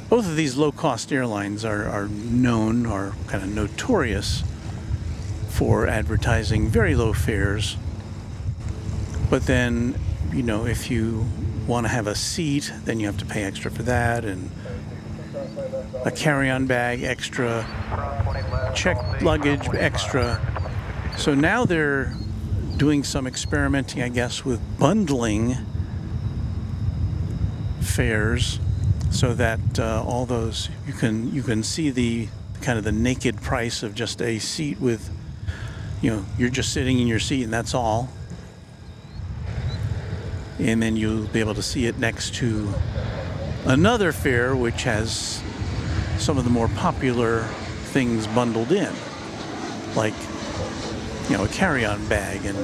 both of these low-cost airlines are known or kind of notorious for advertising very low fares. But then, you know, if you want to have a seat, then you have to pay extra for that, and a carry-on bag extra, checked luggage extra. So now they're doing some experimenting, I guess, with bundling fares so that all those you can see the kind of the naked price of just a seat with, you know, you're just sitting in your seat and that's all. And then you'll be able to see it next to another fare which has some of the more popular things bundled in, like, you know, a carry-on bag and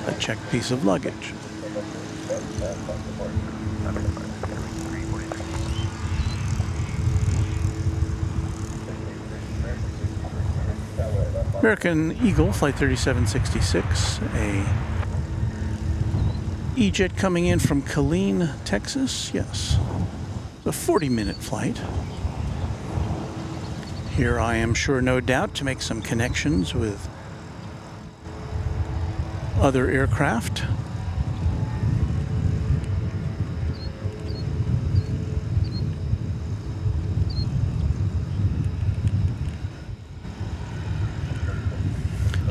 a checked piece of luggage. American Eagle, Flight 3766, a E-Jet coming in from Killeen, Texas. Yes, it's a 40-minute flight. Here I am sure, no doubt, to make some connections with other aircraft.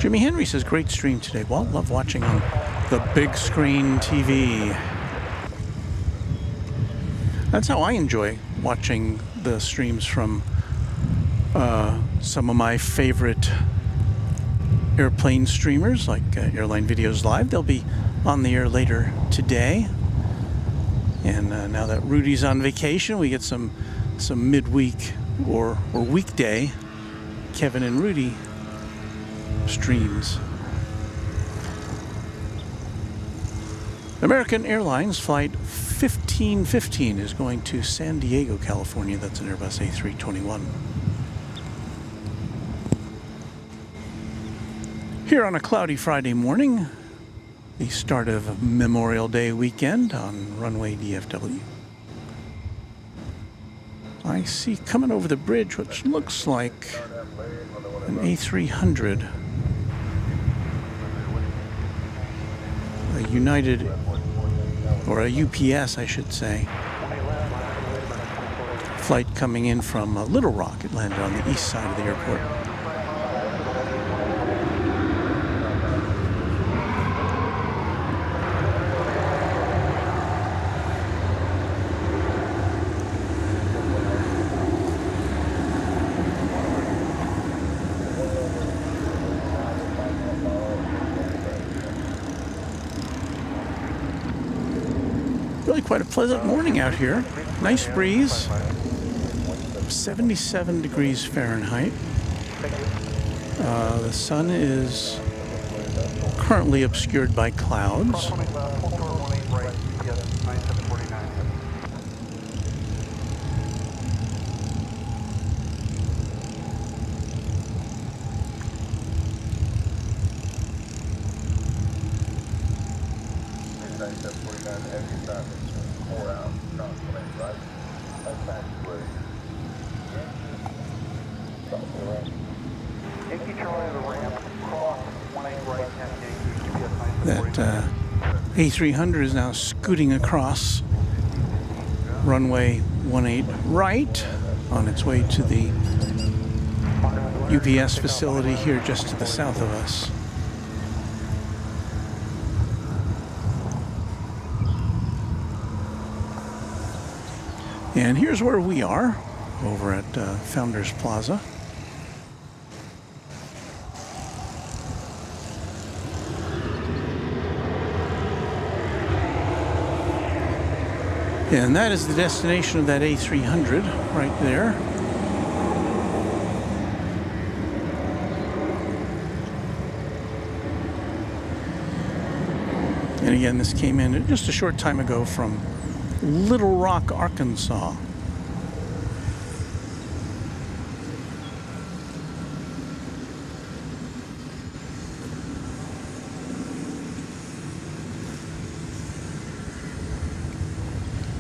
Jimmy Henry says, great stream today. Well, love watching on the big screen TV. That's how I enjoy watching the streams from some of my favorite airplane streamers, like Airline Videos Live. They'll be on the air later today. And now that Rudy's on vacation, we get some midweek or weekday Kevin and Rudy streams. American Airlines Flight 1515 is going to San Diego, California. That's an Airbus A321. Here on a cloudy Friday morning, the start of Memorial Day weekend on Runway DFW. I see coming over the bridge which looks like an A300. A United, or a UPS, I should say. Flight coming in from Little Rock. It landed on the east side of the airport. Really quite a pleasant morning out here. Nice breeze. 77 degrees Fahrenheit. The sun is currently obscured by clouds. That A300 is now scooting across runway 18 right on its way to the UPS facility here just to the south of us. And here's where we are, over at Founders Plaza. And that is the destination of that A300 right there. And again, this came in just a short time ago from Little Rock, Arkansas.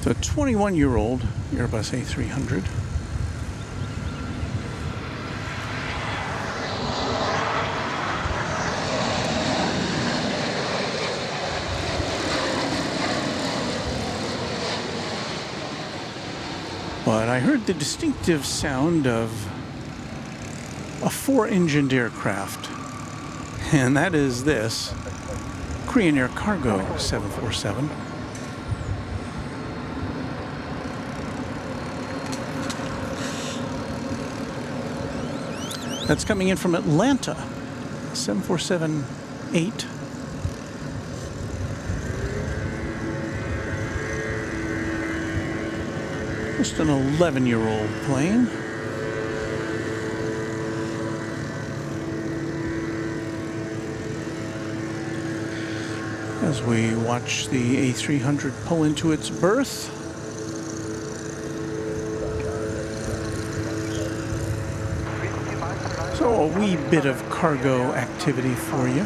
It's a 21-year-old Airbus A300. But I heard the distinctive sound of a 4-engined aircraft, and that is this Korean Air Cargo 747. That's coming in from Atlanta, 747-8. Just an 11-year-old plane. As we watch the A300 pull into its berth. So a wee bit of cargo activity for you.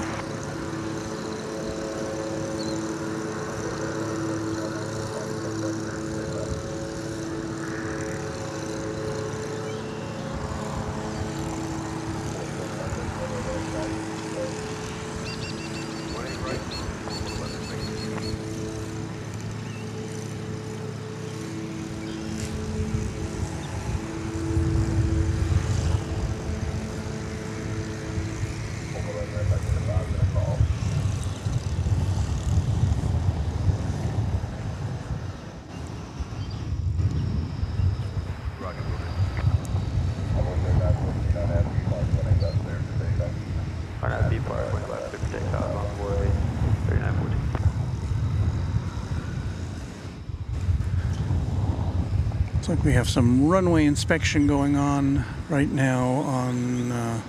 Looks like we have some runway inspection going on right now on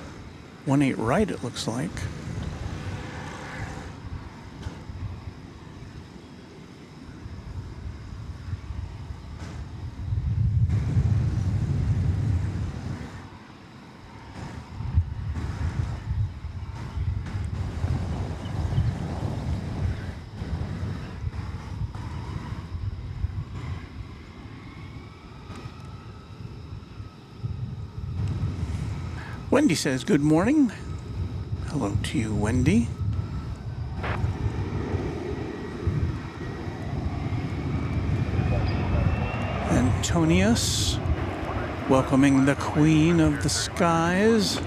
18 right, it looks like. Wendy says, good morning. Hello to you, Wendy. Antonius, welcoming the Queen of the Skies.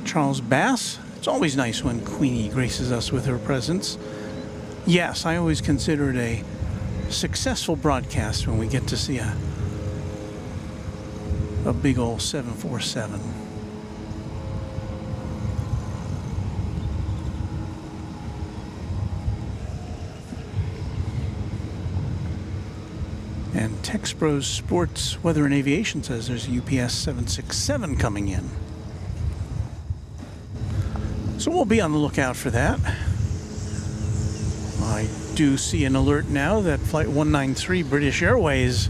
Charles Bass, it's always nice when Queenie graces us with her presence. Yes, I always consider it a successful broadcast when we get to see a big old 747. And Texpros Sports Weather and Aviation says there's a UPS 767 coming in. So we'll be on the lookout for that. I do see an alert now that Flight 193 British Airways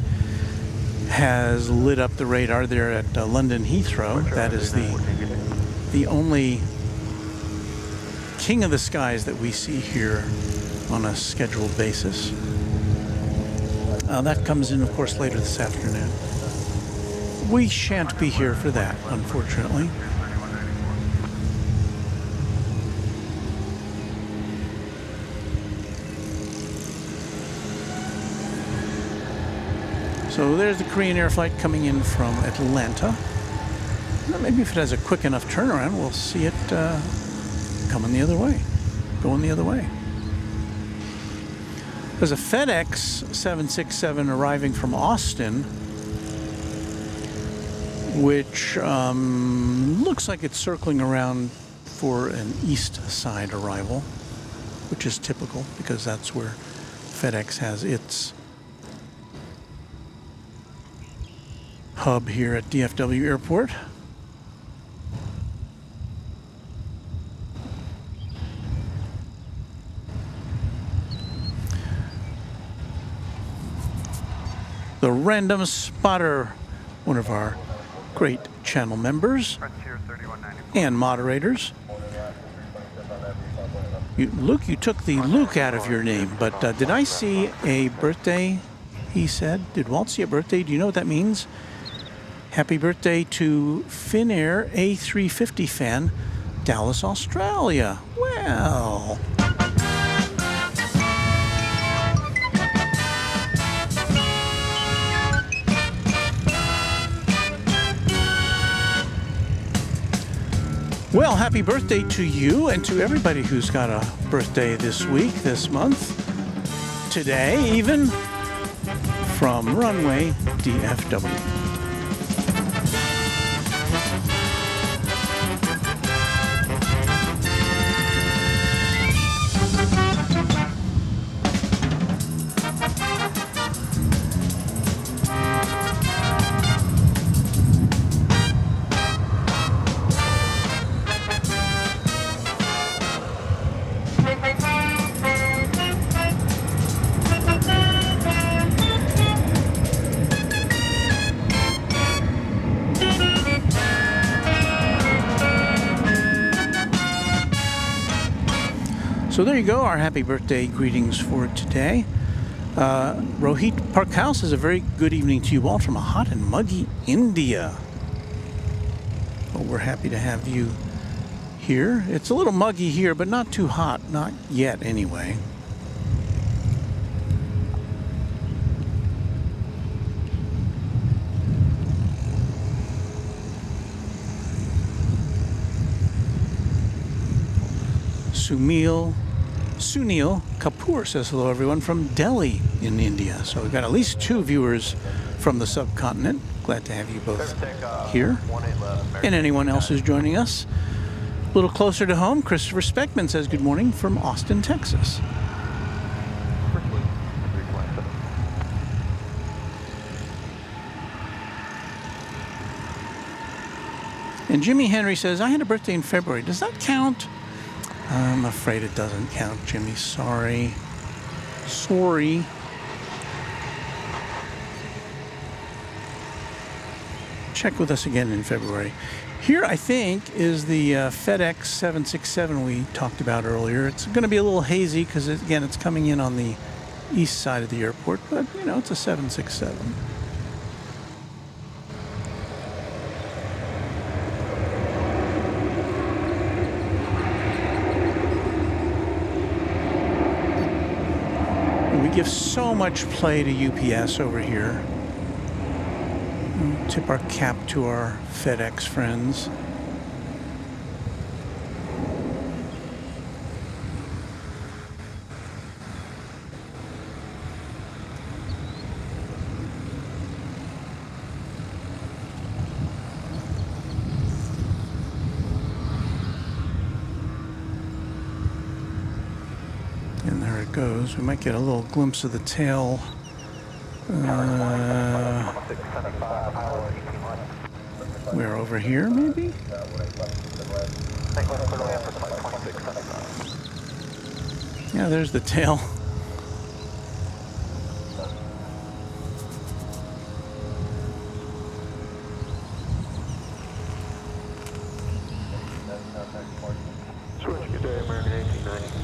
has lit up the radar there at London Heathrow. That is the only king of the skies that we see here on a scheduled basis. That comes in, of course, later this afternoon. We shan't be here for that, unfortunately. So there's the Korean Air flight coming in from Atlanta. Now maybe if it has a quick enough turnaround, we'll see it coming the other way, going the other way. There's a FedEx 767 arriving from Austin, which looks like it's circling around for an east side arrival, which is typical because that's where FedEx has its hub here at DFW Airport. The Random Spotter, one of our great channel members and moderators. Luke, you took the Luke out of your name, but did I see a birthday, he said? Did Walt see a birthday? Do you know what that means? Happy birthday to Finnair A350 fan, Dallas, Australia. Well. Well, happy birthday to you and to everybody who's got a birthday this week, this month, today even, from Runway DFW. So there you go, our happy birthday greetings for today. Rohit Parkhouse says a very good evening to you all from a hot and muggy India. Well, we're happy to have you here. It's a little muggy here, but not too hot, not yet anyway. Sumil Sunil Kapoor says hello, everyone, from Delhi in India. So we've got at least 2 viewers from the subcontinent. Glad to have you both here. And anyone else who's joining us. A little closer to home, Christopher Speckman says good morning from Austin, Texas. And Jimmy Henry says, I had a birthday in February. Does that count? I'm afraid it doesn't count, Jimmy. Sorry. Sorry. Check with us again in February. Here, I think, is the FedEx 767 we talked about earlier. It's going to be a little hazy because, again, it's coming in on the east side of the airport, but, you know, it's a 767. We give so much play to UPS over here. We'll tip our cap to our FedEx friends. And there it goes. We might get a little glimpse of the tail. We're over here, maybe? Yeah, there's the tail. Good day, American 1890.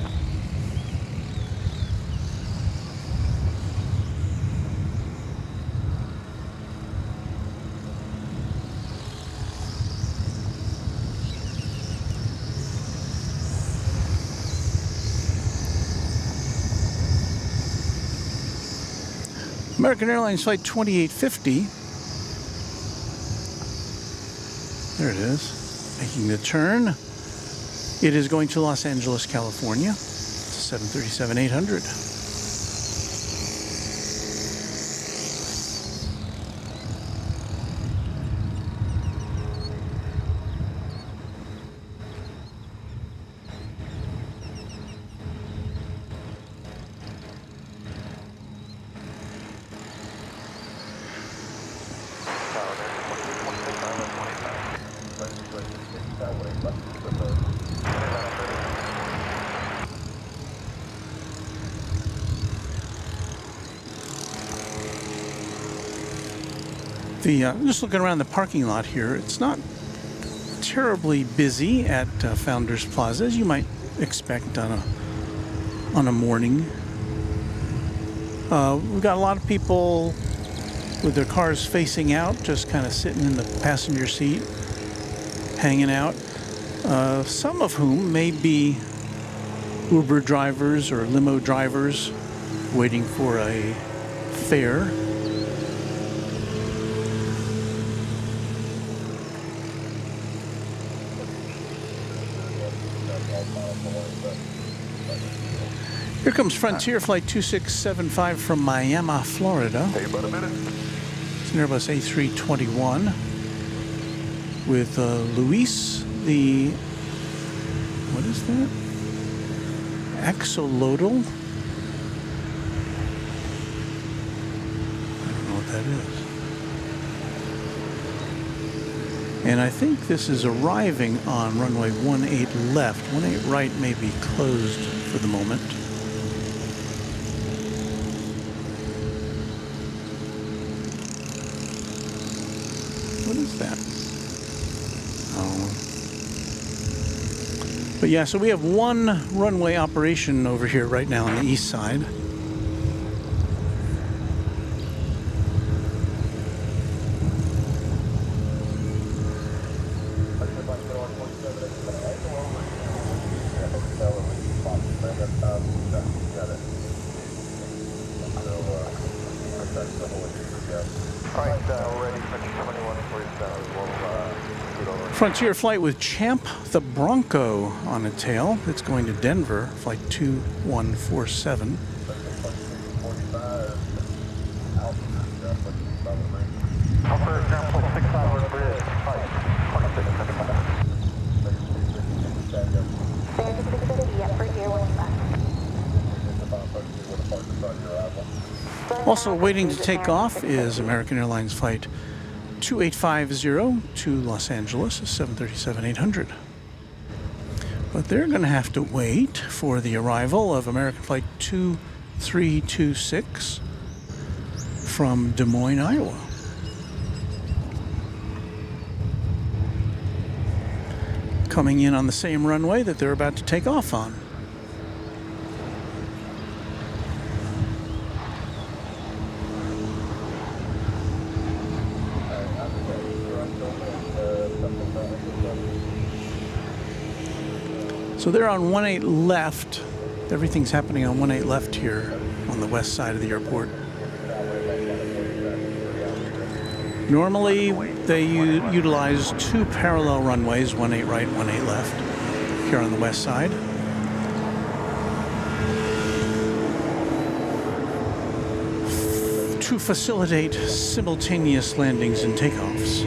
American Airlines Flight 2850. There it is, making the turn. It is going to Los Angeles, California. It's a 737-800. I'm just looking around the parking lot here. It's not terribly busy at Founders Plaza, as you might expect on a morning. We've got a lot of people with their cars facing out, just kind of sitting in the passenger seat, hanging out. Some of whom may be Uber drivers or limo drivers waiting for a fare. Here comes Frontier Flight 2675 from Miami, Florida. Hey, about a minute. It's an Airbus A321 with Luis, the, what is that? Axolotl? I don't know what that is. And I think this is arriving on runway 18 left. 18 right may be closed for the moment. What is that? Oh. But yeah, so we have one runway operation over here right now on the east side. Frontier flight with Champ the Bronco on a tail. It's going to Denver, flight 2147. Also waiting to take off is American Airlines flight 2850 to Los Angeles, 737-800. But they're going to have to wait for the arrival of American flight 2326 from Des Moines, Iowa. Coming in on the same runway that they're about to take off on. So they're on 18 left. Everything's happening on 18 left here on the west side of the airport. Normally, they utilize two parallel runways, 18 right, 18 left, here on the west side. To facilitate simultaneous landings and takeoffs.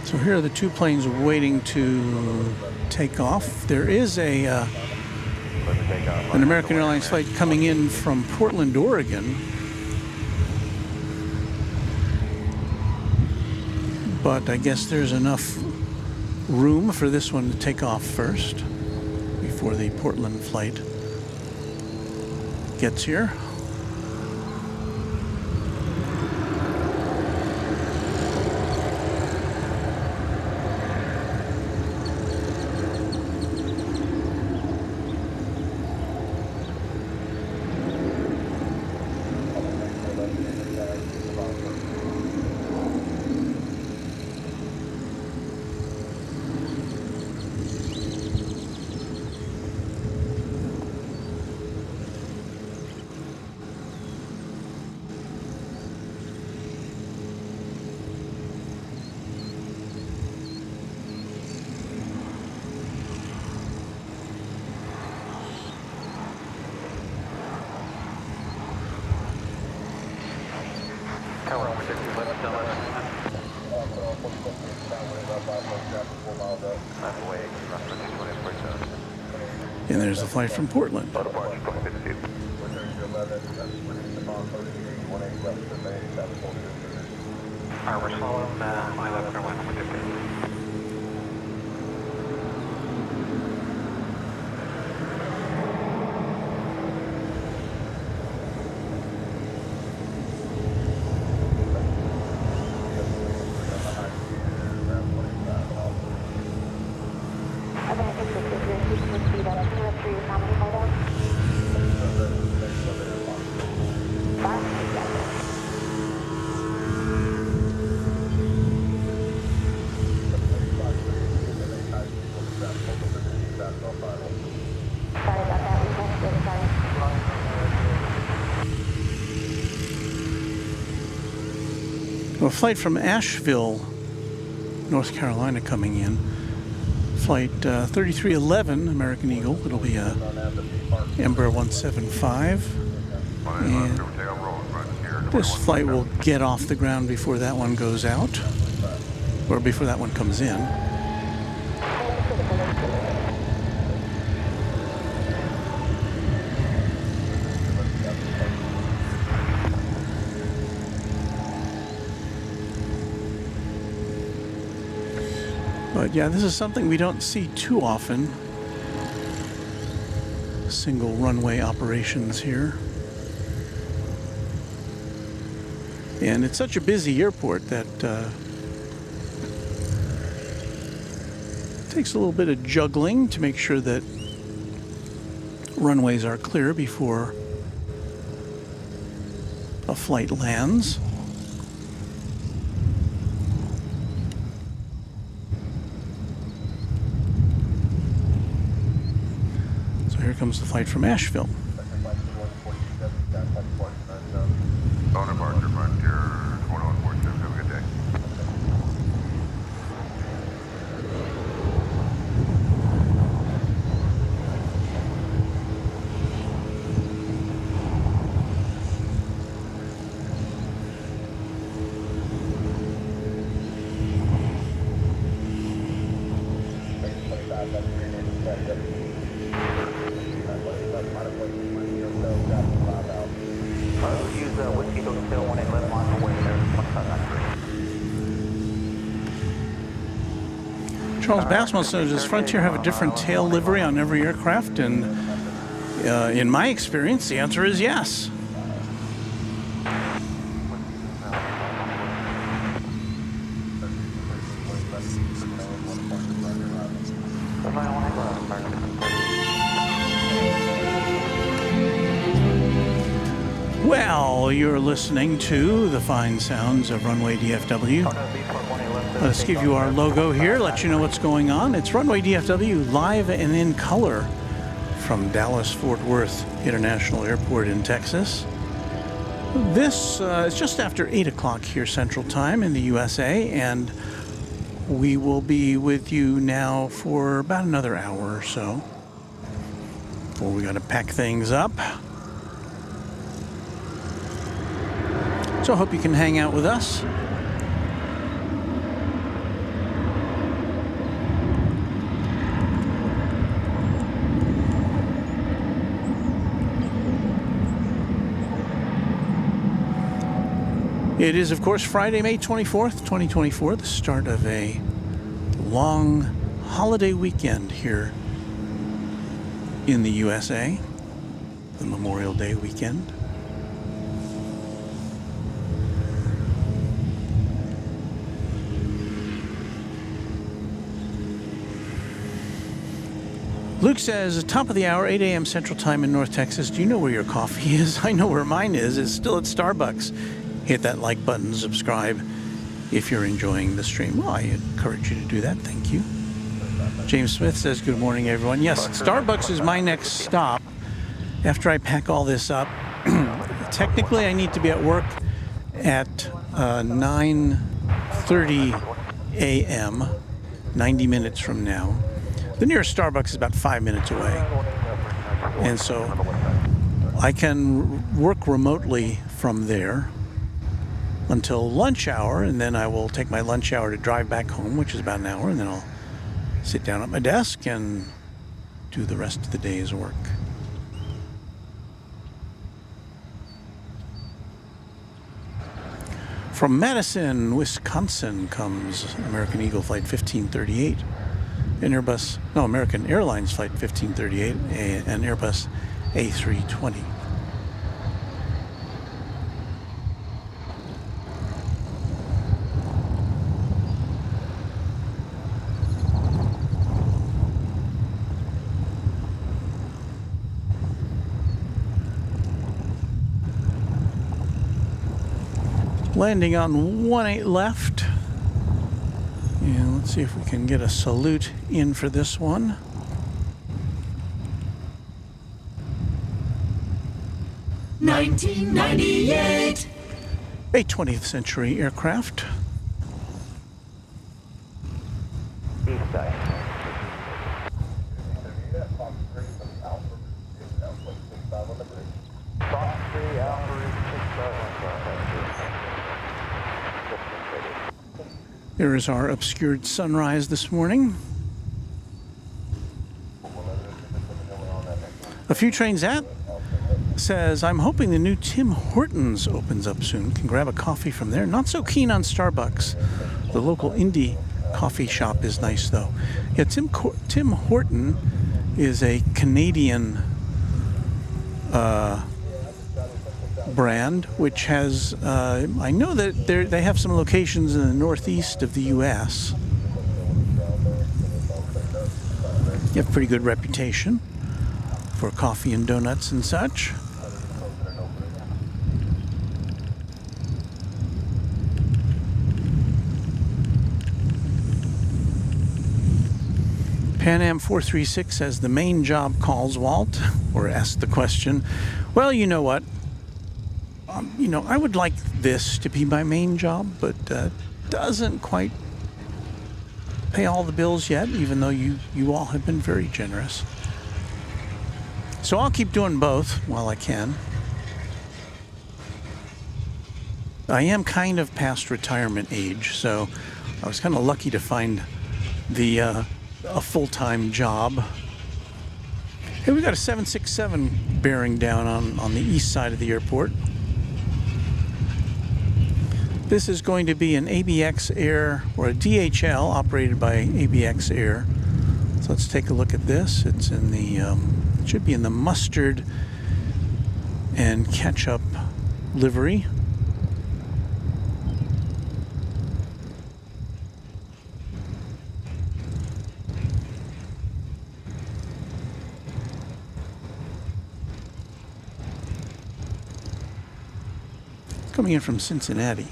So here are the two planes waiting to take off. There is an American Airlines flight coming in from Portland, Oregon. But I guess there's enough room for this one to take off first before the Portland flight gets here. And there's a flight from Portland. A flight from Asheville, North Carolina coming in. Flight 3311, American Eagle. It'll be a Embraer 175. And this flight will get off the ground before that one goes out, or before that one comes in. But yeah, this is something we don't see too often. Single runway operations here. And it's such a busy airport that it takes a little bit of juggling to make sure that runways are clear before a flight lands. Here comes the flight from Asheville. On departure, Frontier 2142. Have a good day. Use Whiskey Hotel 111 on the way there, 1593. Charles Bassman says, does Frontier have a different tail livery on every aircraft? And in my experience, the answer is yes. Well, you're listening to the fine sounds of Runway DFW. Let's give you our logo here, let you know what's going on. It's Runway DFW live and in color from Dallas-Fort Worth International Airport in Texas. This is just after 8 o'clock here Central Time in the USA, and we will be with you now for about another hour or so before we got to pack things up. So I hope you can hang out with us. It is, of course, Friday, May 24th, 2024, the start of a long holiday weekend here in the USA, the Memorial Day weekend. Luke says, top of the hour, 8 a.m. Central Time in North Texas. Do you know where your coffee is? I know where mine is. It's still at Starbucks. Hit that like button, subscribe if you're enjoying the stream. Well, I encourage you to do that. Thank you. James Smith says, good morning, everyone. Yes, Starbucks is my next stop after I pack all this up. Technically, I need to be at work at 9:30 a.m., 90 minutes from now. The nearest Starbucks is about 5 minutes away. And so I can work remotely from there until lunch hour, and then I will take my lunch hour to drive back home, which is about an hour, and then I'll sit down at my desk and do the rest of the day's work. From Madison, Wisconsin comes American Eagle Flight 1538. American Airlines Flight 1538, an Airbus A320. Landing on 18 left. And let's see if we can get a salute in for this one. $19.98. A 20th century aircraft. East side. There is our obscured sunrise this morning. A few trains at says, I'm hoping the new Tim Hortons opens up soon. Can grab a coffee from there. Not so keen on Starbucks. The local indie coffee shop is nice, though. Yeah, Tim Horton is a Canadian brand, which has, I know that they have some locations in the northeast of the U.S. You have a pretty good reputation for coffee and donuts and such. Pan Am 436 says the main job calls, Walt, or asked the question. Well, you know what? You know, I would like this to be my main job, but doesn't quite pay all the bills yet, even though you all have been very generous. So I'll keep doing both while I can. I am kind of past retirement age, so I was kind of lucky to find a full-time job. Hey, we got a 767 bearing down on the east side of the airport. This is going to be an ABX Air, or a DHL operated by ABX Air. So let's take a look at this. It's in the, it should be in the mustard and ketchup livery. Coming in from Cincinnati.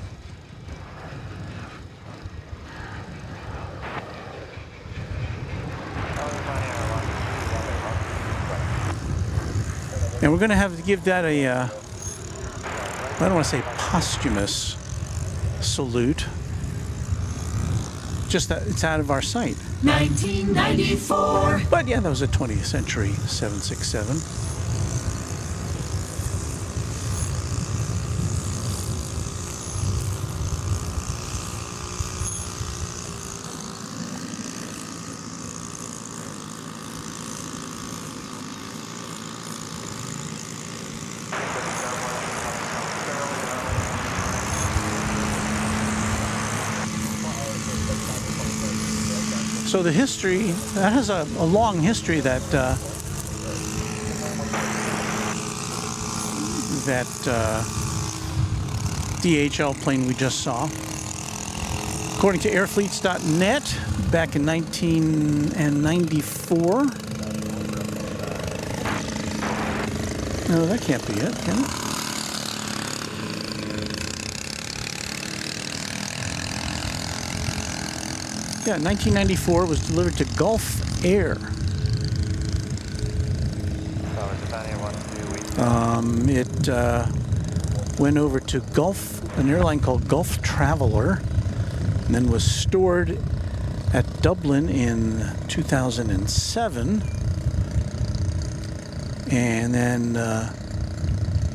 And we're going to have to give that a, I don't want to say posthumous salute. Just that it's out of our sight. 1994. But yeah, that was a 20th century 767. So the history, that has a long history, that DHL plane we just saw. According to airfleets.net, back in 1994. No, that can't be it, can it? Yeah, 1994 was delivered to Gulf Air. It went over to an airline called Gulf Traveler, and then was stored at Dublin in 2007, and then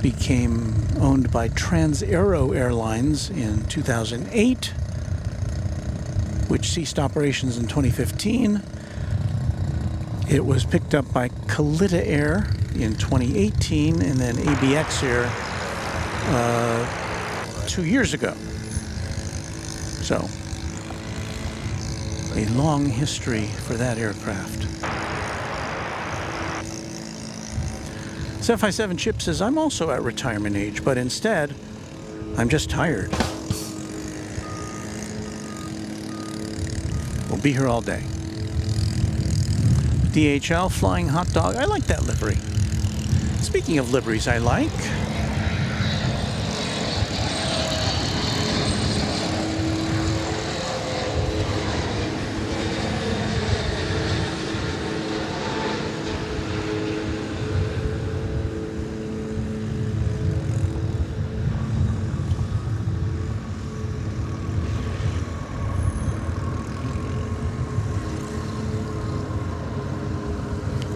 became owned by Trans-Aero Airlines in 2008. Which ceased operations in 2015. It was picked up by Kalita Air in 2018, and then ABX Air 2 years ago. So, a long history for that aircraft. 757 Chip says, I'm also at retirement age, but instead, I'm just tired. We'll be here all day. DHL Flying Hot Dog. I like that livery. Speaking of liveries I like,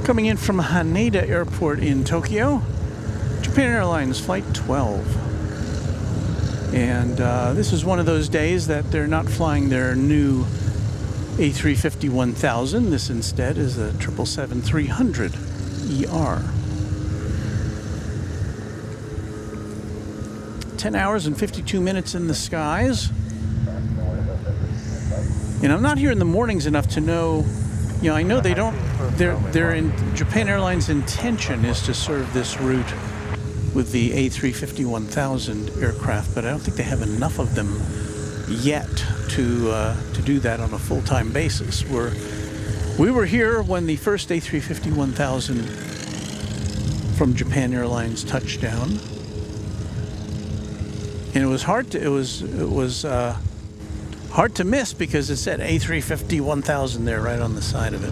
coming in from Haneda Airport in Tokyo, Japan Airlines Flight 12. And this is one of those days that they're not flying their new A350-1000. This instead is a 777-300ER. 10 hours and 52 minutes in the skies. And I'm not here in the mornings enough to know, you know, I know they don't, Japan Airlines' intention is to serve this route with the A350-1000 aircraft, but I don't think they have enough of them yet to do that on a full-time basis. We were here when the first A350-1000 from Japan Airlines touched down, and it was hard to miss because it said A350-1000 there right on the side of it.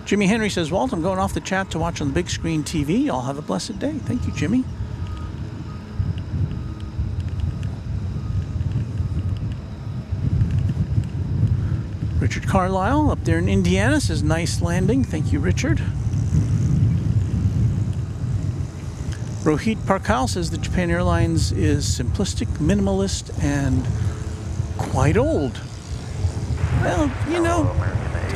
Jimmy Henry says, Walt, I'm going off the chat to watch on the big screen TV. Y'all have a blessed day. Thank you, Jimmy. Richard Carlisle up there in Indiana says, nice landing. Thank you, Richard. Rohit Parkal says that Japan Airlines is simplistic, minimalist, and quite old. Well, you know,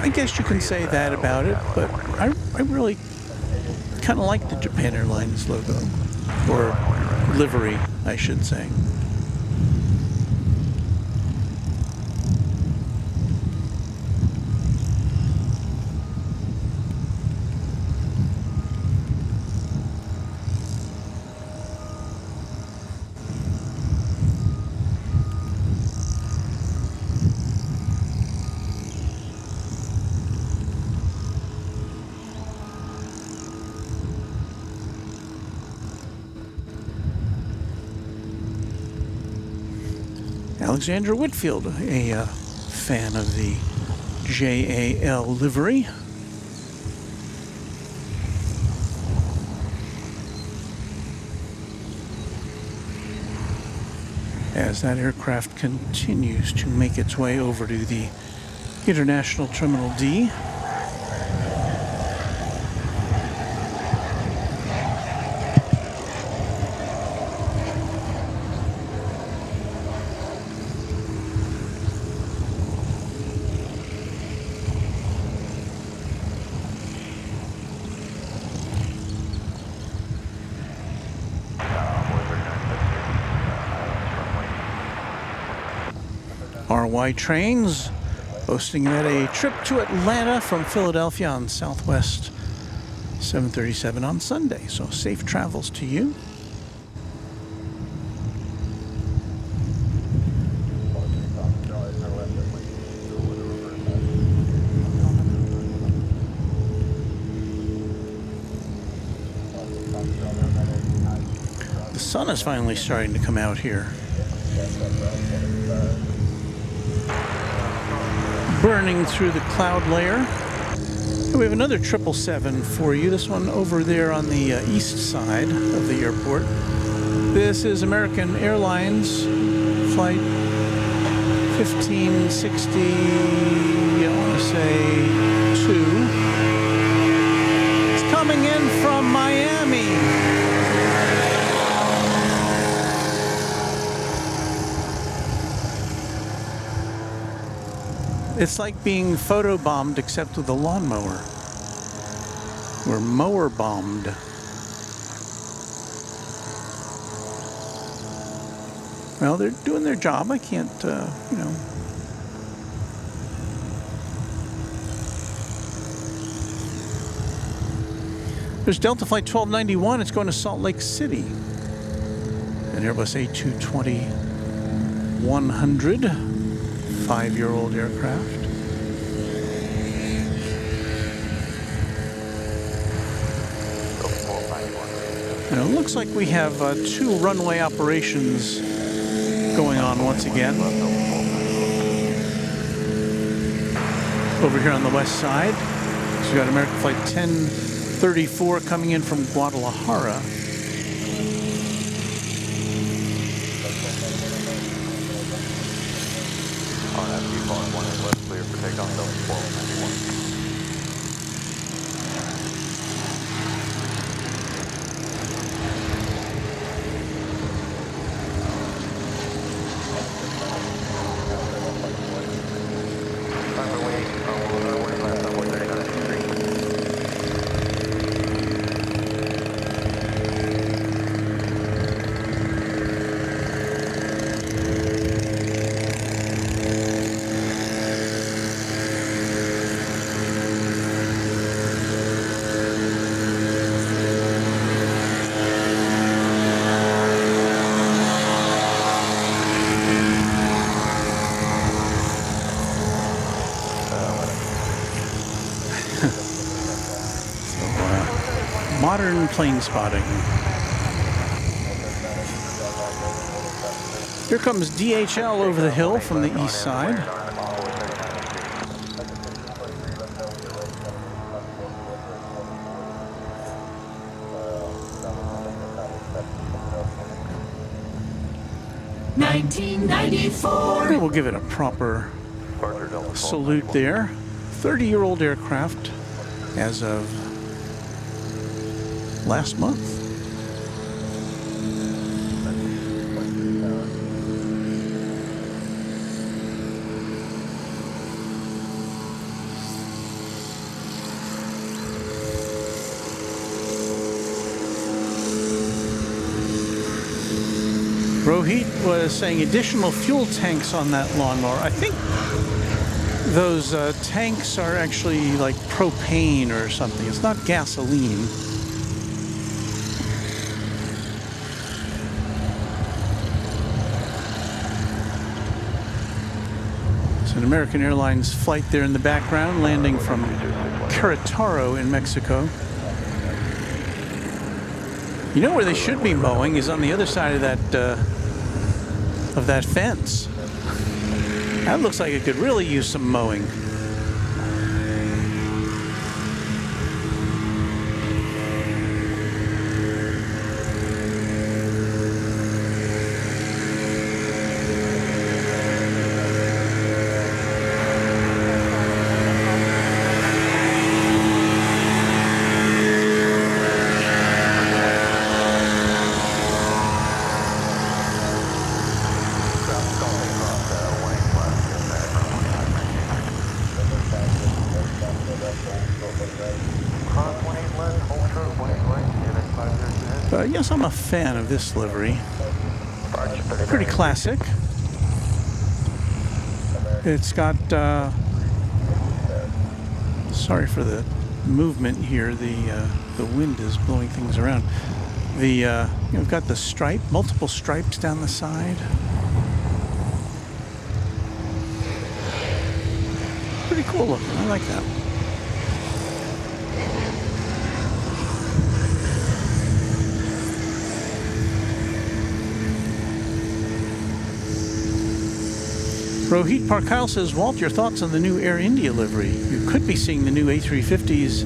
I guess you can say that about it, but I really kind of like the Japan Airlines logo, or livery, I should say. Alexandra Whitfield, a fan of the JAL livery. As that aircraft continues to make its way over to the International Terminal D. RY Trains boasting that a trip to Atlanta from Philadelphia on Southwest 737 on Sunday. So safe travels to you. The sun is finally starting to come out here. Burning through the cloud layer. And we have another 777 for you. This one over there on the east side of the airport. This is American Airlines flight 1560, I want to say 2. It's coming in from Miami. It's like being photobombed except with a lawnmower. We're mower bombed. Well, they're doing their job. I can't, you know. There's Delta Flight 1291. It's going to Salt Lake City. An Airbus A220-100. 5-year-old aircraft. And it looks like we have 2 runway operations going on once again. Over here on the west side, so we've got American Flight 1034 coming in from Guadalajara. Clear for takeoff, 1291. Modern plane spotting. Here comes DHL over the hill from the east side. 1994. And we'll give it a proper salute there. 30-year-old aircraft as of last month. Rohit was saying additional fuel tanks on that lawnmower. I think those tanks are actually like propane or something. It's not gasoline. It's an American Airlines flight there in the background, landing from Querétaro in Mexico. You know where they should be mowing is on the other side of that fence. That looks like it could really use some mowing. Yes, I'm a fan of this livery. Pretty classic. It's got, sorry for the movement here, the wind is blowing things around. You've got the stripe, multiple stripes down the side. Pretty cool looking, I like that. Rohit Parkyle says, Walt, your thoughts on the new Air India livery? You could be seeing the new A350s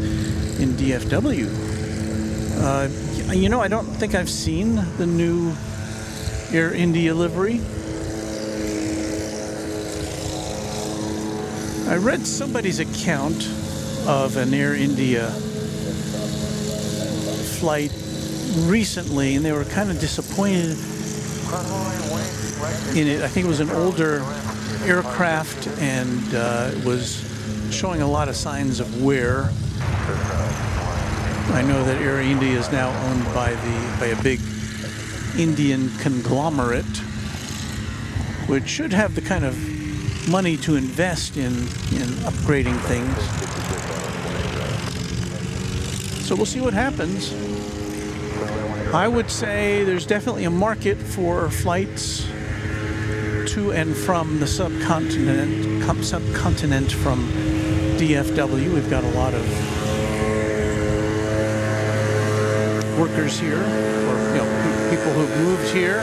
in DFW. You know, I don't think I've seen the new Air India livery. I read somebody's account of an Air India flight recently, and they were kind of disappointed in it. I think it was an older aircraft, and it was showing a lot of signs of wear. I know that Air India is now owned by a big Indian conglomerate, which should have the kind of money to invest in upgrading things. So we'll see what happens. I would say there's definitely a market for flights to and from the subcontinent from DFW. We've got a lot of workers here, or people who've moved here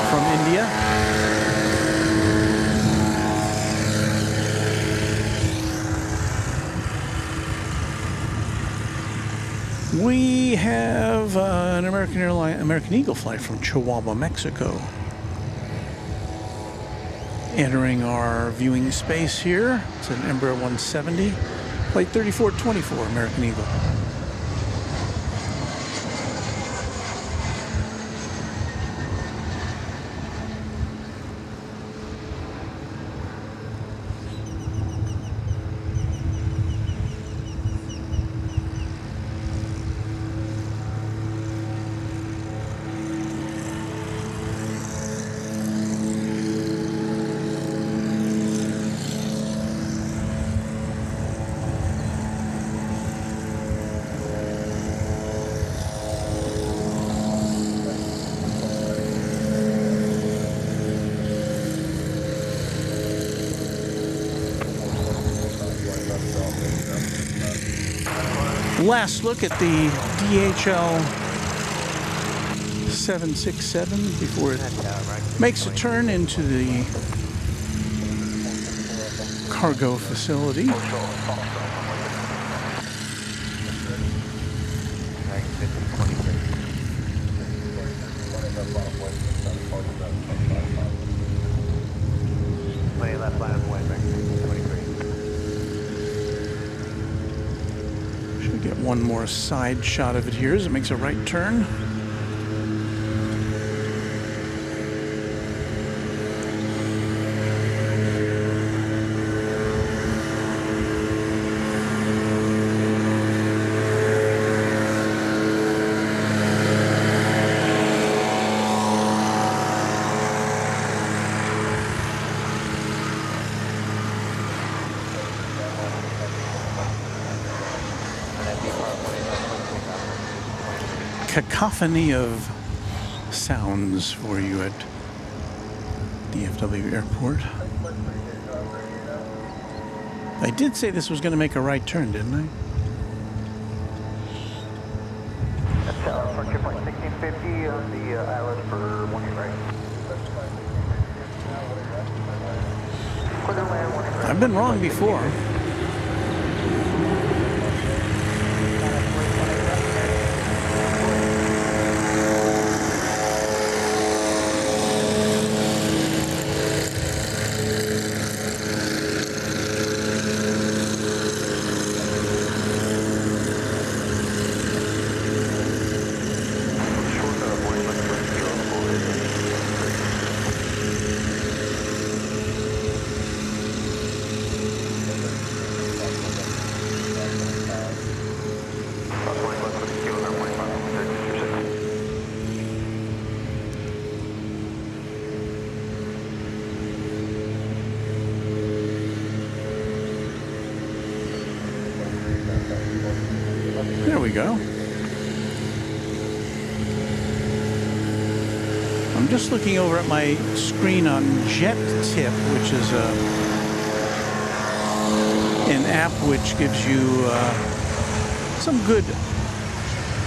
from India. We have an American Eagle flight from Chihuahua, Mexico, entering our viewing space here. It's an Embraer 170, flight 3424, American Eagle. Last look at the DHL 767 before it makes a turn into the cargo facility. 20 left line of way, 23. Should get one more side shot of it here as it makes a right turn. Cacophony of sounds for you at DFW Airport. I did say this was going to make a right turn, didn't I? That's departure point 1650 on the island for 1 right. Clear land, 1 right. I've been wrong before. There we go. I'm just looking over at my screen on Jet Tip, which is an app which gives you some good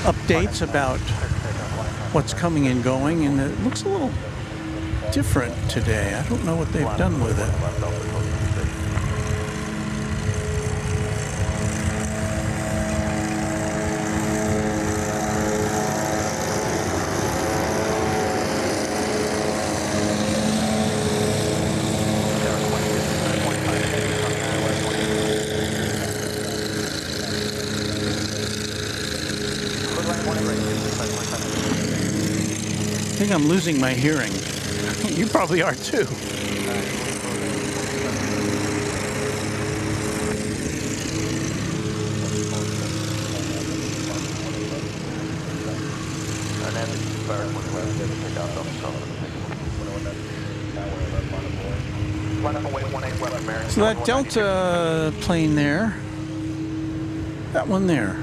updates about what's coming and going, and it looks a little different today. I don't know what they've done with it. I think I'm losing my hearing. You probably are too. So that Delta plane there, that one there,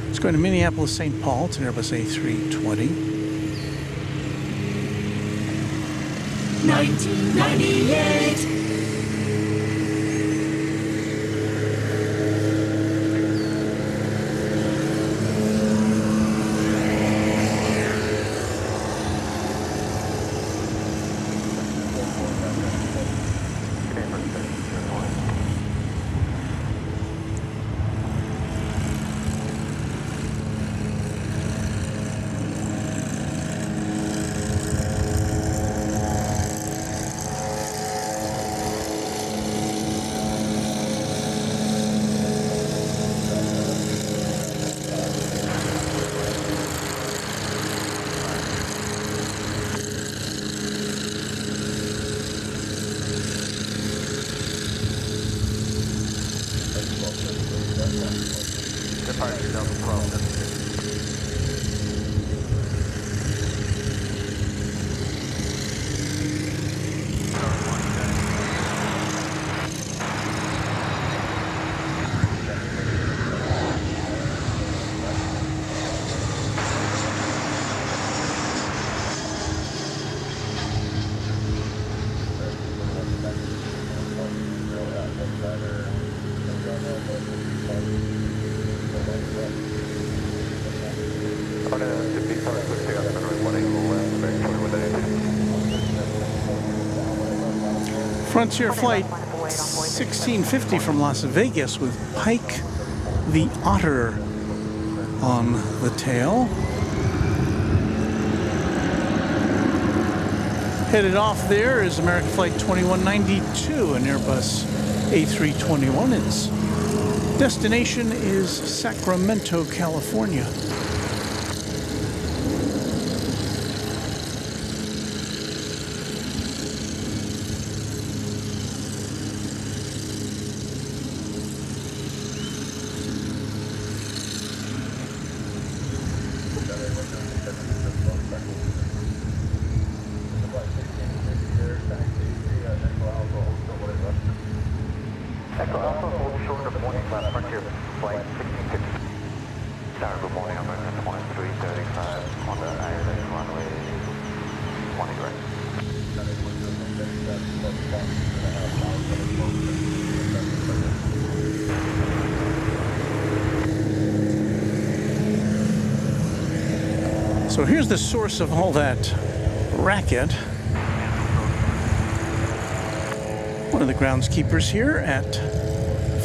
it's going to Minneapolis, St. Paul. It's an Airbus A320. 1998. Departure Delta 12. Frontier Flight 1650 from Las Vegas with Pike the Otter on the tail. Headed off there is American Flight 2192, an Airbus A321. Its destination is Sacramento, California. Echo Alpha, hold short of morning left frontier flight 1650. Tower, good morning, I'm going to 2335 on the ILS runway 20 right. So here's the source of all that racket. One of the groundskeepers here at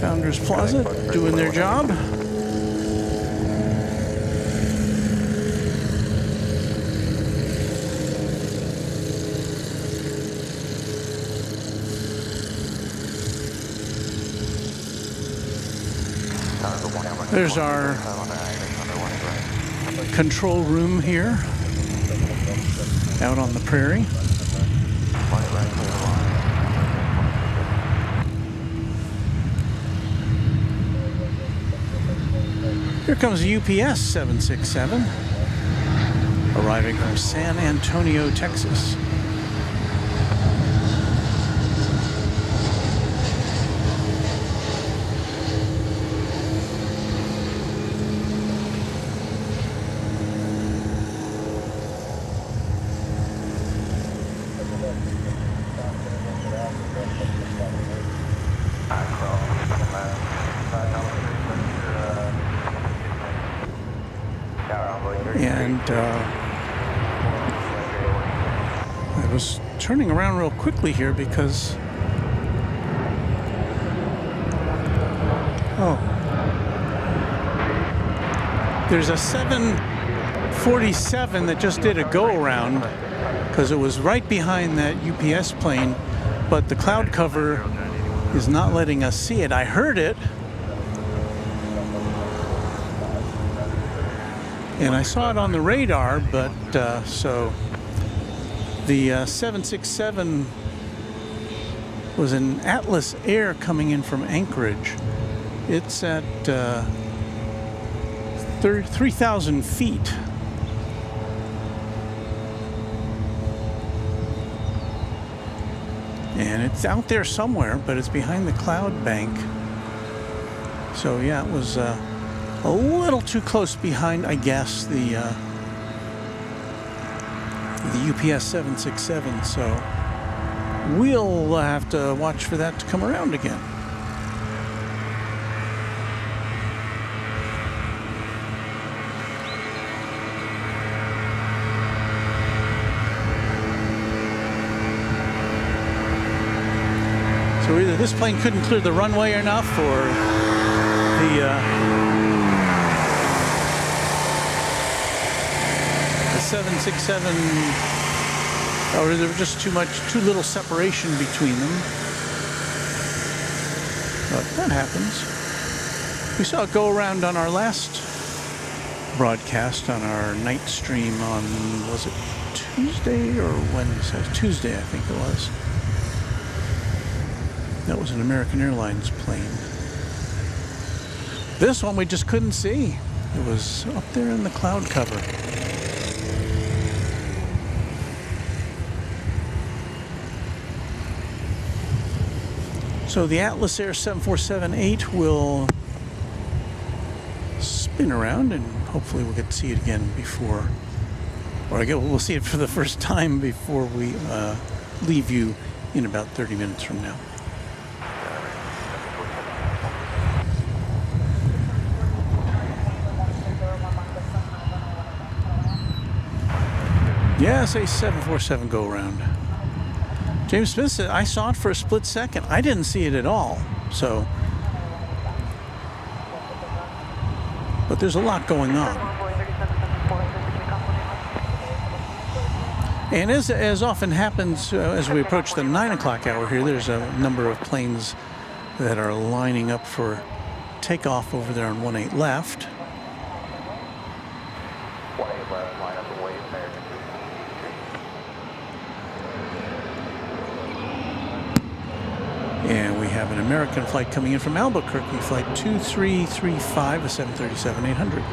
Founders Plaza doing their job. There's our control room here out on the prairie. Here comes the UPS 767, arriving from San Antonio, Texas. And I was turning around real quickly here because there's a 747 that just did a go-around because it was right behind that UPS plane, but the cloud cover is not letting us see it. I heard it, and I saw it on the radar, but so the 767 was an Atlas Air coming in from Anchorage. It's at 3,000 feet. And it's out there somewhere, but it's behind the cloud bank. So yeah, it was a little too close behind, I guess, the UPS 767. So we'll have to watch for that to come around again. So either this plane couldn't clear the runway enough, or the 767, or there was just too little separation between them. But that happens. We saw it go around on our last broadcast on our night stream on, was it Tuesday or Wednesday? Tuesday, I think it was. That was an American Airlines plane. This one we just couldn't see. It was up there in the cloud cover. So the Atlas Air 747-8 will spin around, and hopefully we'll get to see it again before, or I guess we'll see it for the first time before we leave you in about 30 minutes from now. Yes, a 747 go-around. James Smith said, I saw it for a split second. I didn't see it at all, so. But there's a lot going on. And as often happens as we approach the 9 o'clock hour here, there's a number of planes that are lining up for takeoff over there on 18 left. 18 left, line up and wait, American. And we have an American flight coming in from Albuquerque, flight 2335, a 737-800.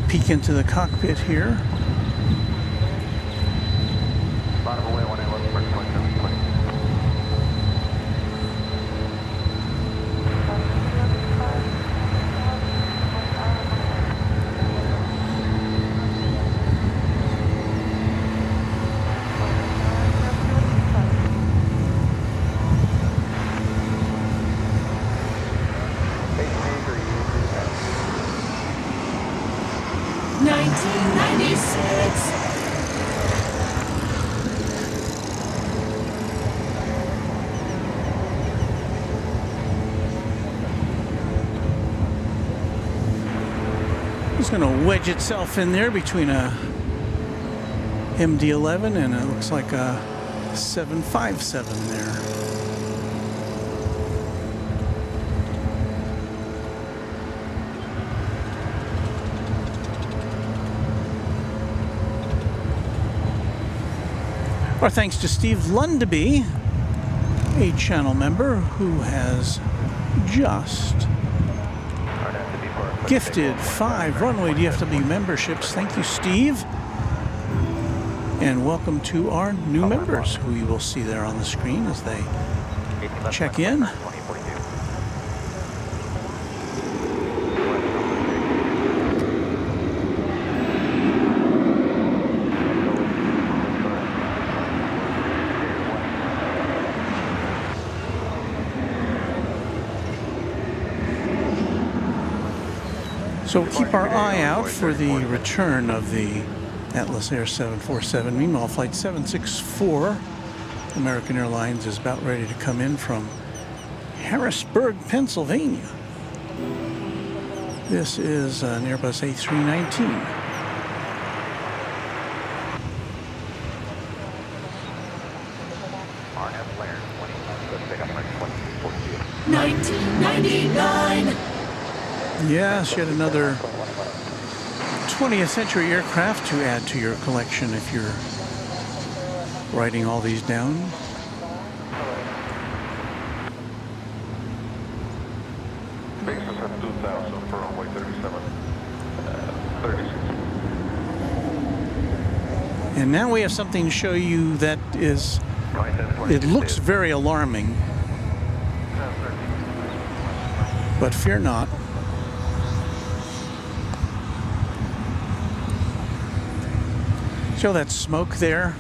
Peek into the cockpit here. Bottom away, 18 left, first 2720. It's going to wedge itself in there between a MD-11 and it looks like a 757 there. Our thanks to Steve Lundeby, a channel member who has just gifted 5 Runway DFW memberships. Thank you, Steve. And welcome to our new members, who you will see there on the screen as they check in. So keep our eye out for the return of the Atlas Air 747. Meanwhile, Flight 764, American Airlines, is about ready to come in from Harrisburg, Pennsylvania. This is an Airbus A319. $19.99. 1999. Yes, yet another 20th century aircraft to add to your collection if you're writing all these down. Base is at 2000 for runway 37, 36. And now we have something to show you that is, it looks very alarming, but fear not. Show that smoke there,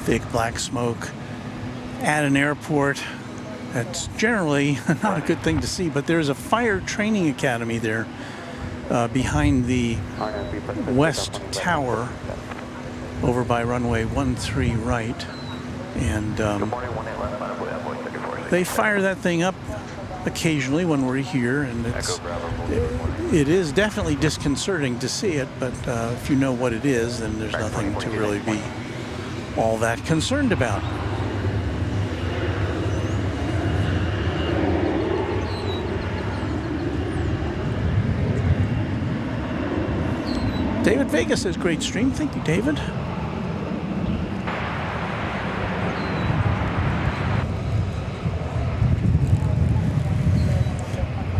thick black smoke at an airport. That's generally not a good thing to see, but there's a fire training academy there behind the West Tower over by runway 13 right. And Good morning, 18 left, Runway Airport, ticket 46. they fire that thing up occasionally when we're here, and Echo Bravo, full it is definitely disconcerting to see it, but if you know what it is, then there's nothing to really be all that concerned about. David Vega says, great stream. Thank you, David.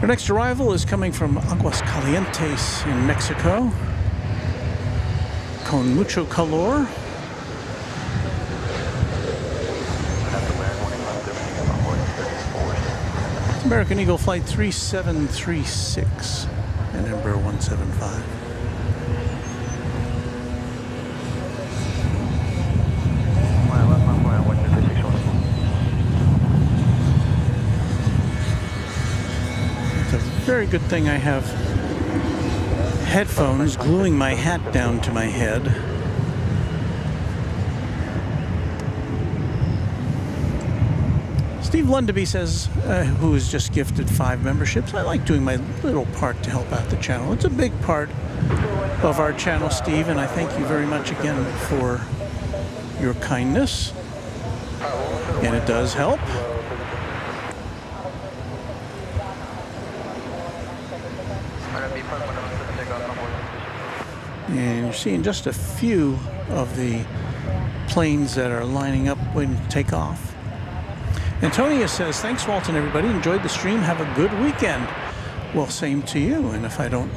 Our next arrival is coming from Aguascalientes in Mexico. Con mucho calor. It's American Eagle Flight 3736 and Embraer 175. Very good thing I have headphones gluing my hat down to my head. Steve Lundaby says, who was just gifted 5 memberships, I like doing my little part to help out the channel. It's a big part of our channel, Steve, and I thank you very much again for your kindness. And it does help. And you're seeing just a few of the planes that are lining up waiting to take off. Antonia says, thanks, Walton, everybody. Enjoyed the stream. Have a good weekend. Well, same to you. And if I don't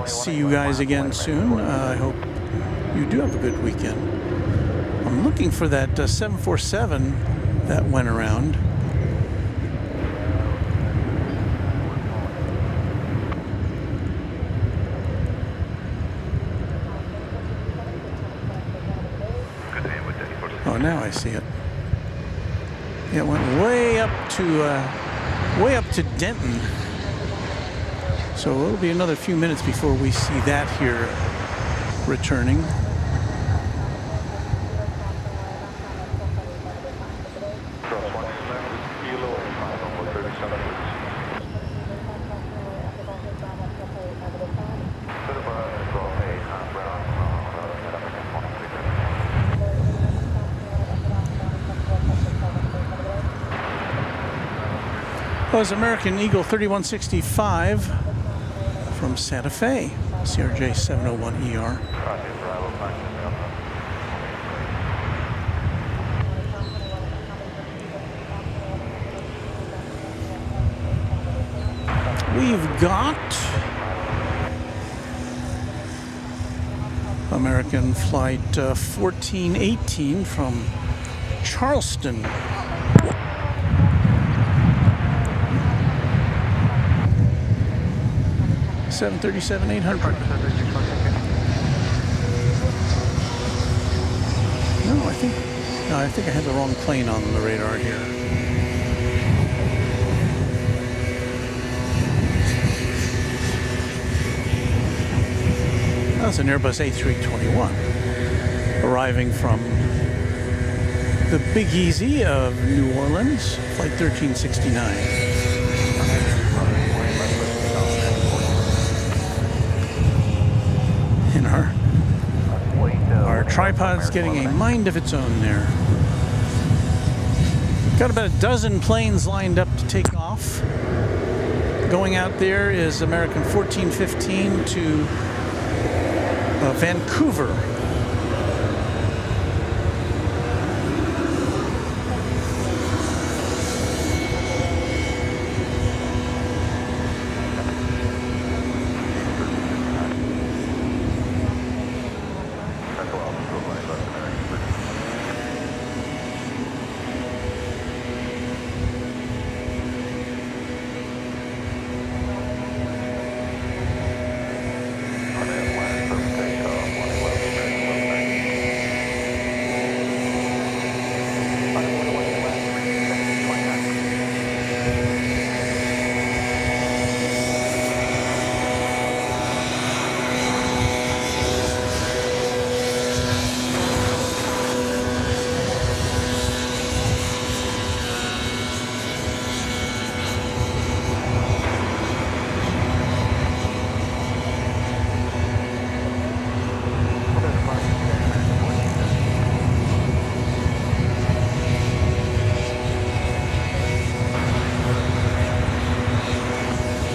see you guys again soon, I hope you do have a good weekend. I'm looking for that 747 that went around. Oh, now I see it. Yeah, it went way up to Denton. So it'll be another few minutes before we see that here returning. Was American Eagle 3165 from Santa Fe, CRJ 701ER. We've got American Flight 1418 from Charleston. $737-800. No, I think I had the wrong plane on the radar here. That's an Airbus A321 arriving from the Big Easy of New Orleans, Flight 1369. And our tripod's getting a mind of its own there. Got about a dozen planes lined up to take off. Going out there is American 1415 to Vancouver.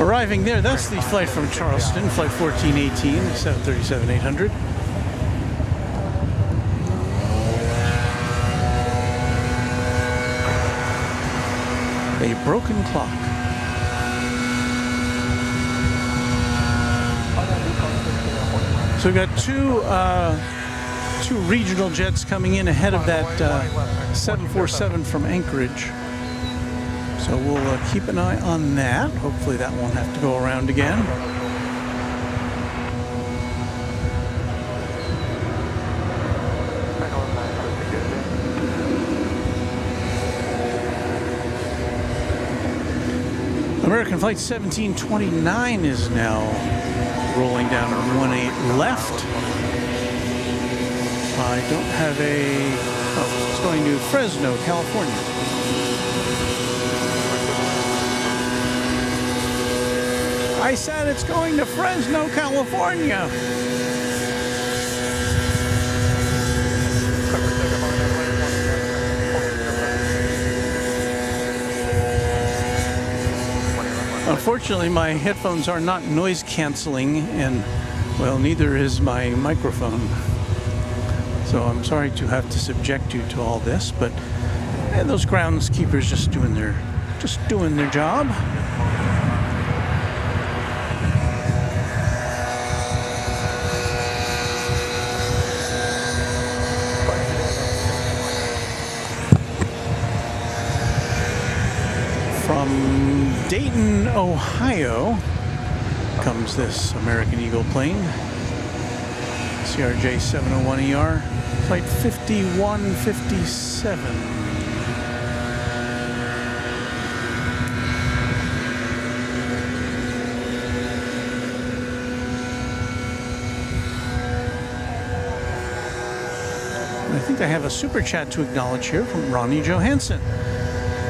Arriving there, that's the flight from Charleston, flight 1418, 737-800. A broken clock. So we've got two regional jets coming in ahead of that 747 from Anchorage. So we'll keep an eye on that. Hopefully that won't have to go around again. American Flight 1729 is now rolling down on 18 left. I don't have it's going to Fresno, California. I said it's going to Fresno, California. Unfortunately, my headphones are not noise canceling, and well, neither is my microphone. So I'm sorry to have to subject you to all this, but those groundskeepers just doing their job. From Dayton, Ohio, comes this American Eagle plane, CRJ 701ER, flight 5157. I think I have a super chat to acknowledge here from Ronnie Johansson.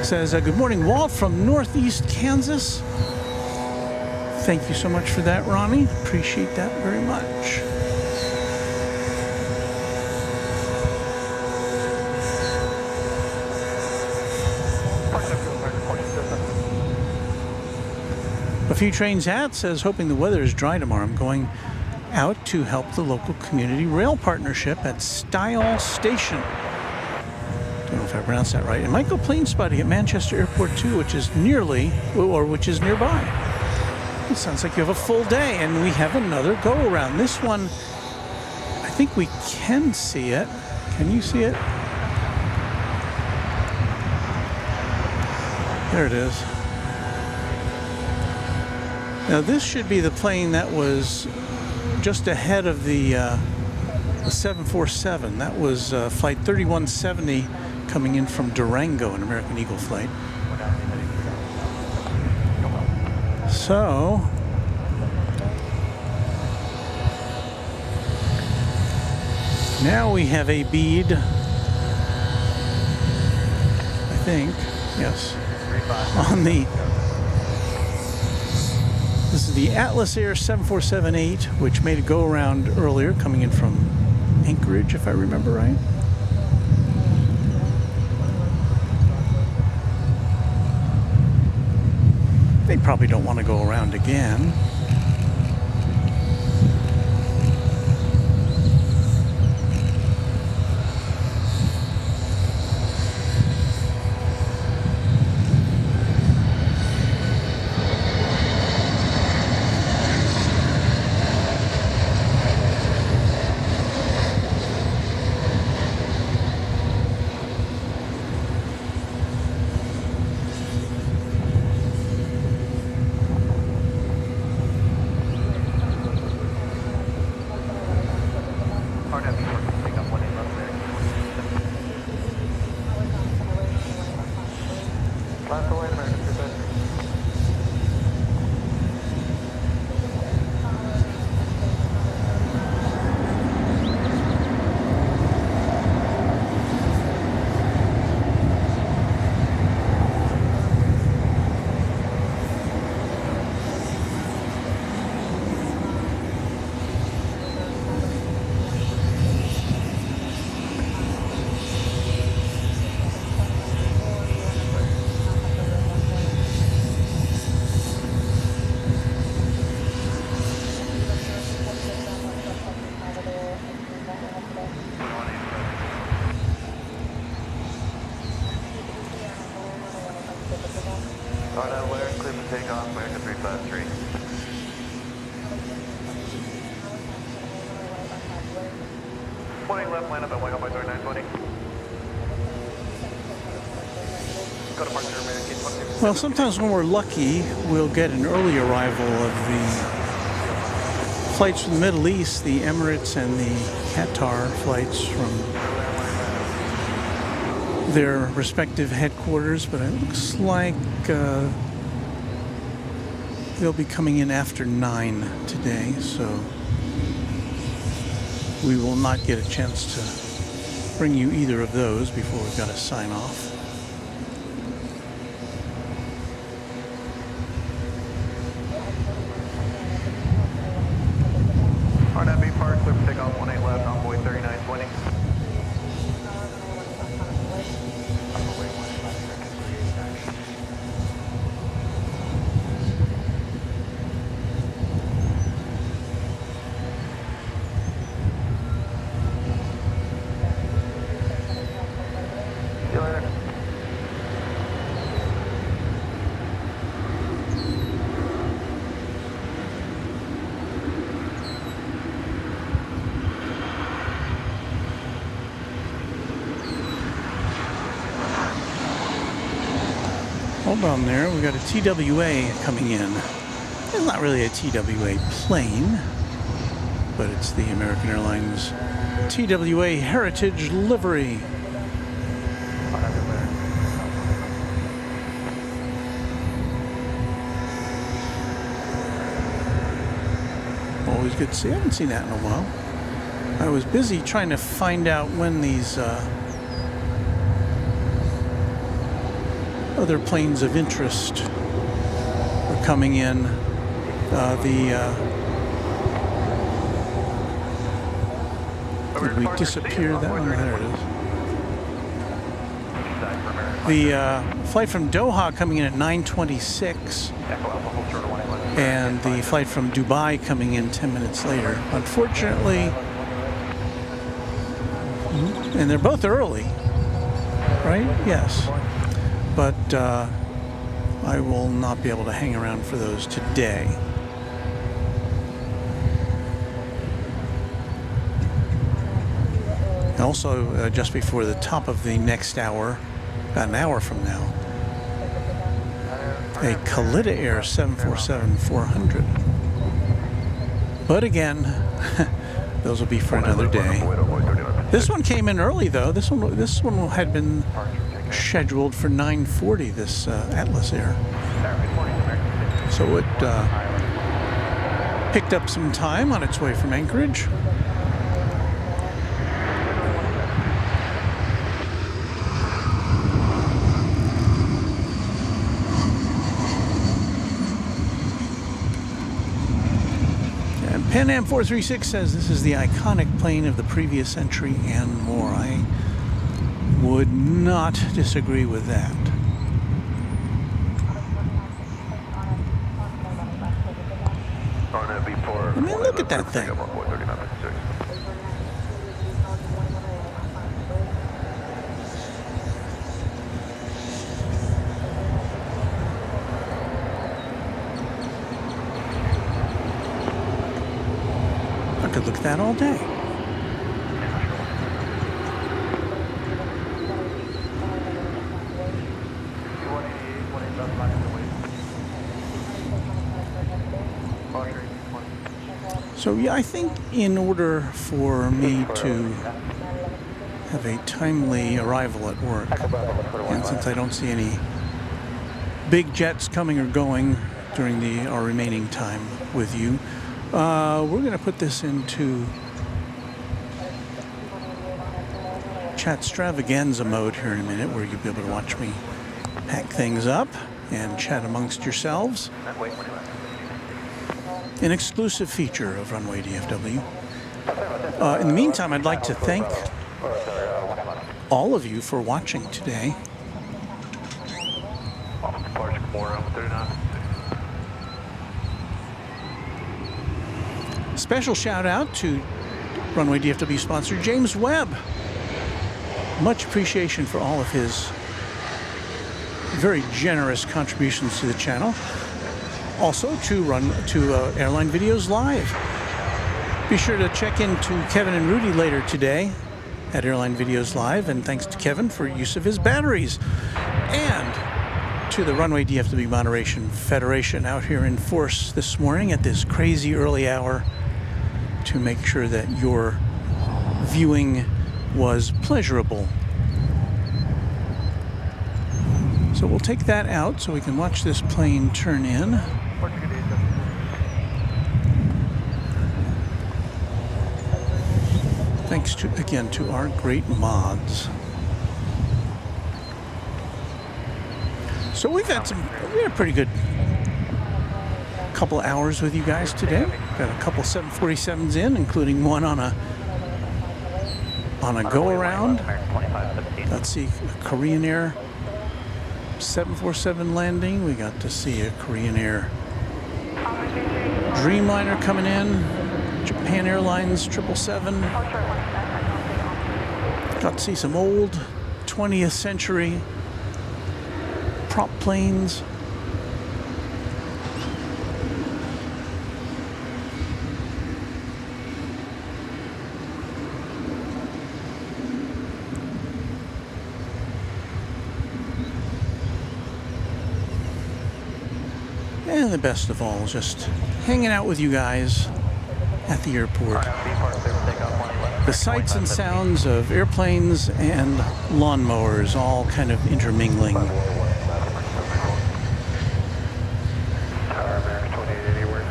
Says, good morning, Walt from Northeast Kansas. Thank you so much for that, Ronnie. Appreciate that very much. A few trains out, says, hoping the weather is dry tomorrow. I'm going out to help the local community rail partnership at Stile Station. Don't know if I pronounced that right. And might go plane spotting at Manchester Airport too, which is nearby. It sounds like you have a full day, and we have another go-around. This one, I think we can see it. Can you see it? There it is. Now this should be the plane that was just ahead of the 747. That was flight 3170 coming in from Durango, an American Eagle flight. So now we have a bead, I think, yes, on the, this is the Atlas Air 747-8, which made a go around earlier coming in from Anchorage, if I remember right. They probably don't want to go around again. Right, Blair, clear for takeoff, America 353. Left, line up at White Hall by 3920. Go to departure, American 160. Well, sometimes when we're lucky, we'll get an early arrival of the flights from the Middle East, the Emirates and the Qatar flights from their respective headquarters, but it looks like they'll be coming in after 9 today, so we will not get a chance to bring you either of those before we've got to sign off. RNB Park, clear for takeoff, 18 left, envoy 3920. See you later. Hold on there, we've got a TWA coming in. It's not really a TWA plane, but it's the American Airlines TWA Heritage livery. Always good to see. I haven't seen that in a while. I was busy trying to find out when these other planes of interest are coming in. Did we disappear that one? There it is. The flight from Doha coming in at 9:26, and the flight from Dubai coming in 10 minutes later. Unfortunately, and they're both early, right? Yes. But I will not be able to hang around for those today. Also, just before the top of the next hour, about an hour from now, a Kalitta Air 747-400. But again, those will be for another day. This one came in early, though. This one had been scheduled for 9:40. This Atlas Air. So it picked up some time on its way from Anchorage. Pan Am 436 says this is the iconic plane of the previous century and more. I would not disagree with that. I mean, look at that thing. I could look at that all day. So yeah, I think in order for me to have a timely arrival at work, and since I don't see any big jets coming or going during our remaining time with you, we're going to put this into chatstravaganza mode here in a minute, where you'll be able to watch me pack things up and chat amongst yourselves. An exclusive feature of Runway DFW. In the meantime, I'd like to thank all of you for watching today. Special shout out to Runway DFW sponsor James Webb. Much appreciation for all of his very generous contributions to the channel. Also to Airline Videos Live. Be sure to check in to Kevin and Rudy later today at Airline Videos Live, and thanks to Kevin for use of his batteries. And to the Runway DFW Moderation Federation out here in force this morning at this crazy early hour to make sure that your viewing was pleasurable. So we'll take that out so we can watch this plane turn in. Thanks to, again, to our great mods. So we had a pretty good couple hours with you guys today. Got a couple 747s in, including one on a go-around. Let's see, a Korean Air 747 landing. We got to see a Korean Air Dreamliner coming in. Japan Airlines 777. Got to see some old 20th century prop planes. And the best of all, just hanging out with you guys at the airport. The sights and sounds of airplanes and lawnmowers all kind of intermingling.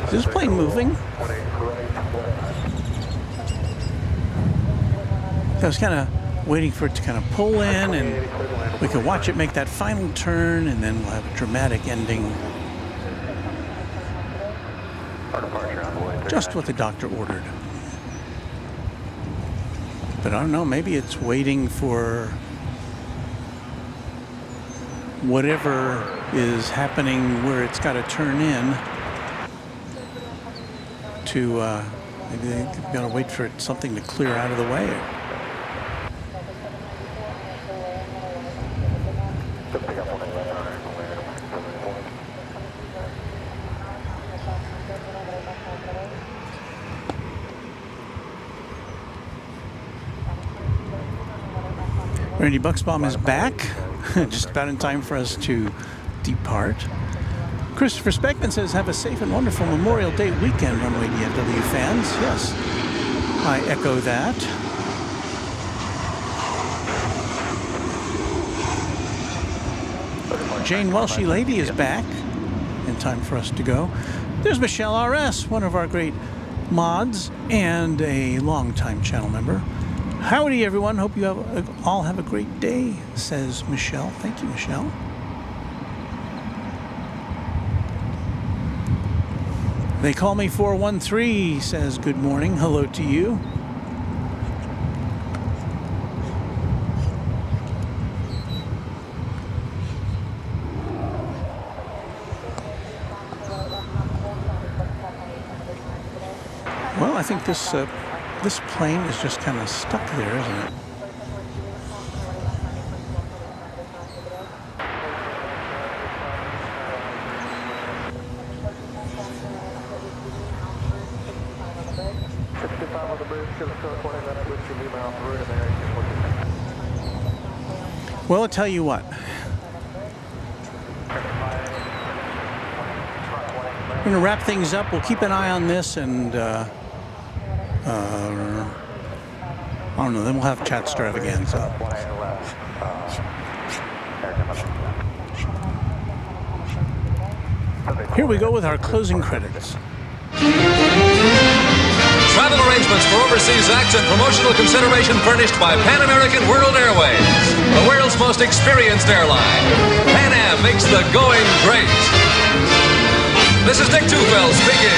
Is this plane moving? I was kind of waiting for it to kind of pull in and we could watch it make that final turn, and then we'll have a dramatic ending. Just what the doctor ordered. But I don't know, maybe it's waiting for whatever is happening where it's got to turn in to, maybe they've got to wait for something to clear out of the way. Randy Bucksbaum is back, just about in time for us to depart. Christopher Speckman says, have a safe and wonderful Memorial Day weekend, Runway DFW fans. Yes, I echo that. Jane Welshie Lady is back, in time for us to go. There's Michelle R.S., one of our great mods and a longtime channel member. Howdy, everyone. Hope you all have a great day, says Michelle. Thank you, Michelle. They call me 413, says good morning. Hello to you. Well, I think this plane is just kind of stuck there, isn't it? Well, I'll tell you what. We're going to wrap things up. We'll keep an eye on this, and I don't know, then we'll have chat extravaganza. Here we go with our closing credits. Travel arrangements for overseas acts and promotional consideration furnished by Pan American World Airways, the world's most experienced airline. Pan Am makes the going great. This is Dick Tufeld speaking.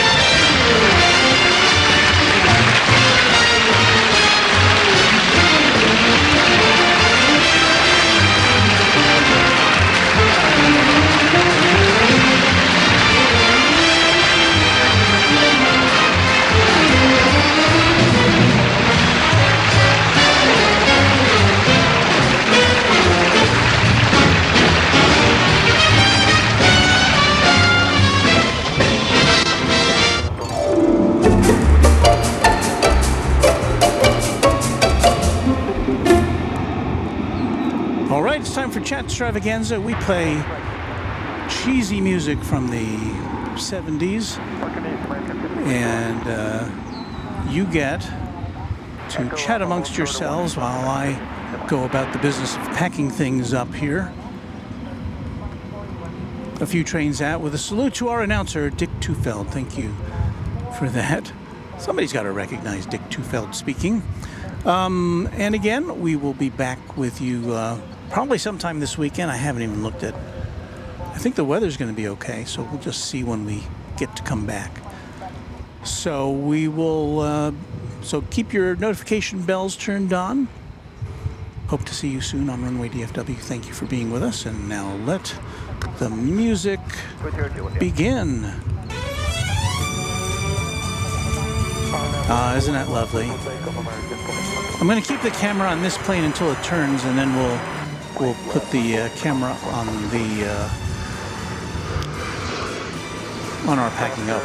Extravaganza, we play cheesy music from the 70s, and you get to chat amongst yourselves while I go about the business of packing things up here. A few trains out with a salute to our announcer, Dick Tufeld. Thank you for that. Somebody's got to recognize Dick Tufeld speaking. And again, we will be back with you probably sometime this weekend. I haven't even looked at. I think the weather's going to be okay, so we'll just see when we get to come back. So we will. So keep your notification bells turned on. Hope to see you soon on Runway DFW. Thank you for being with us, and now let the music begin. Isn't that lovely? I'm going to keep the camera on this plane until it turns, and then we'll put the camera on the on our packing up.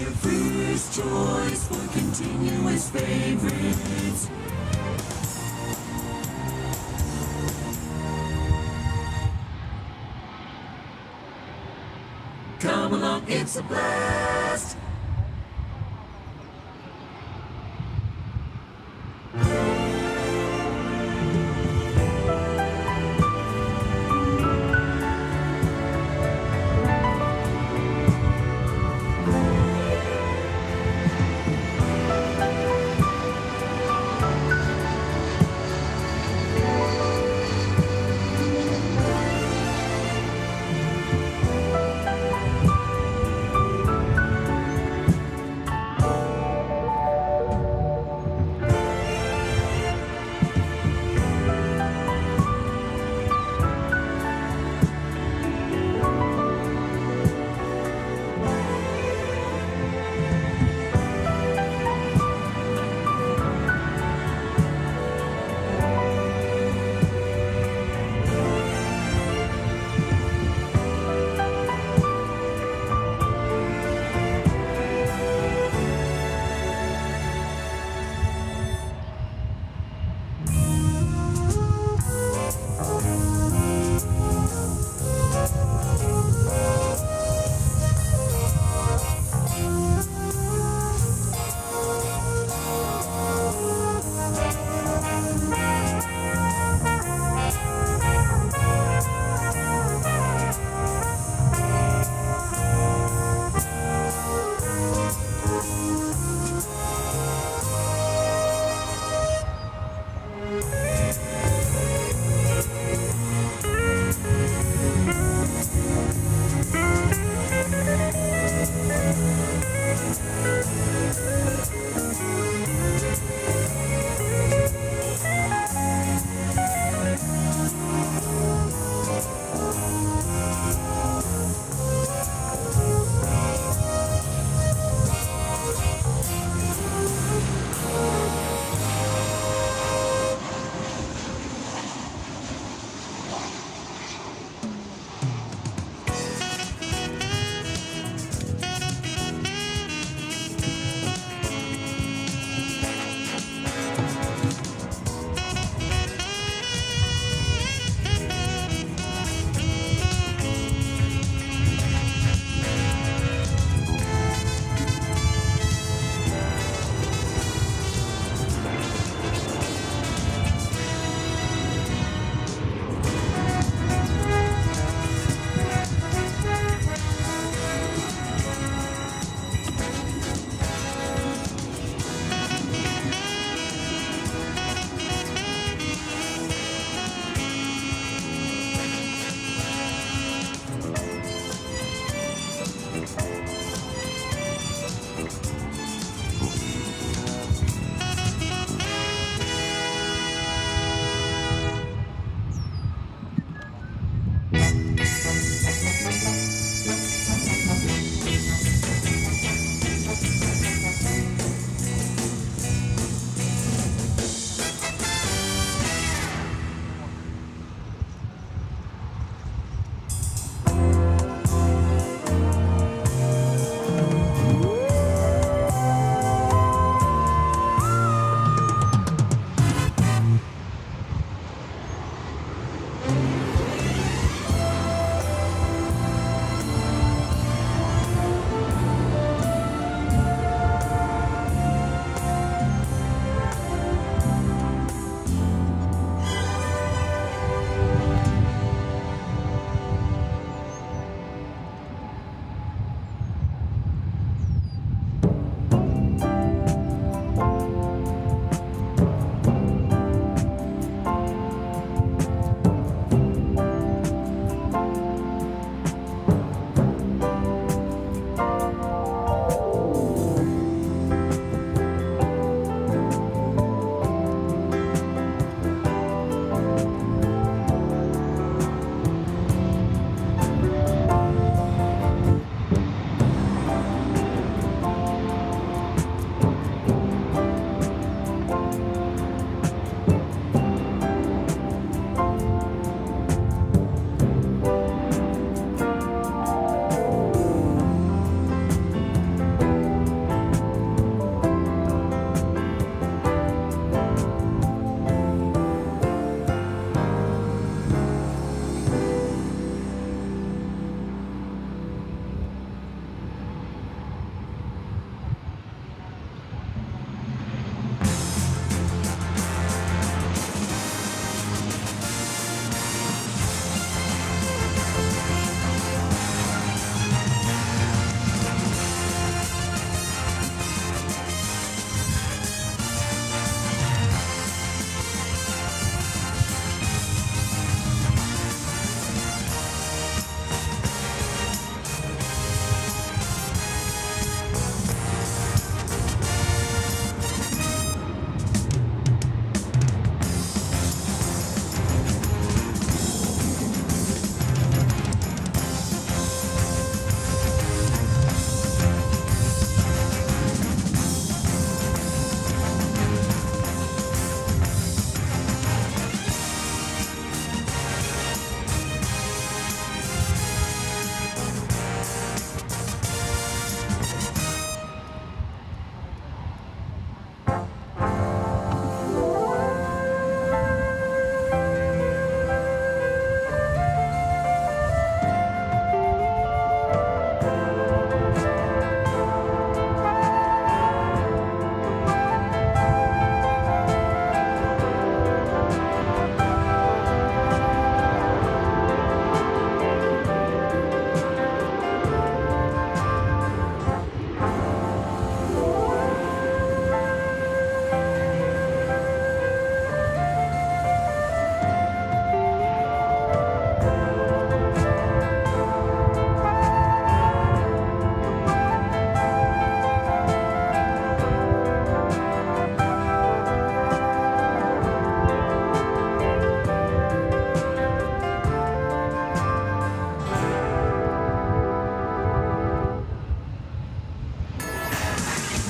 Your first choice for continuous favorites. Come along, it's a blast.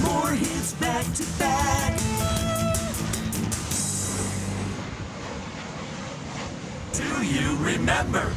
more hits back to back. Do you remember?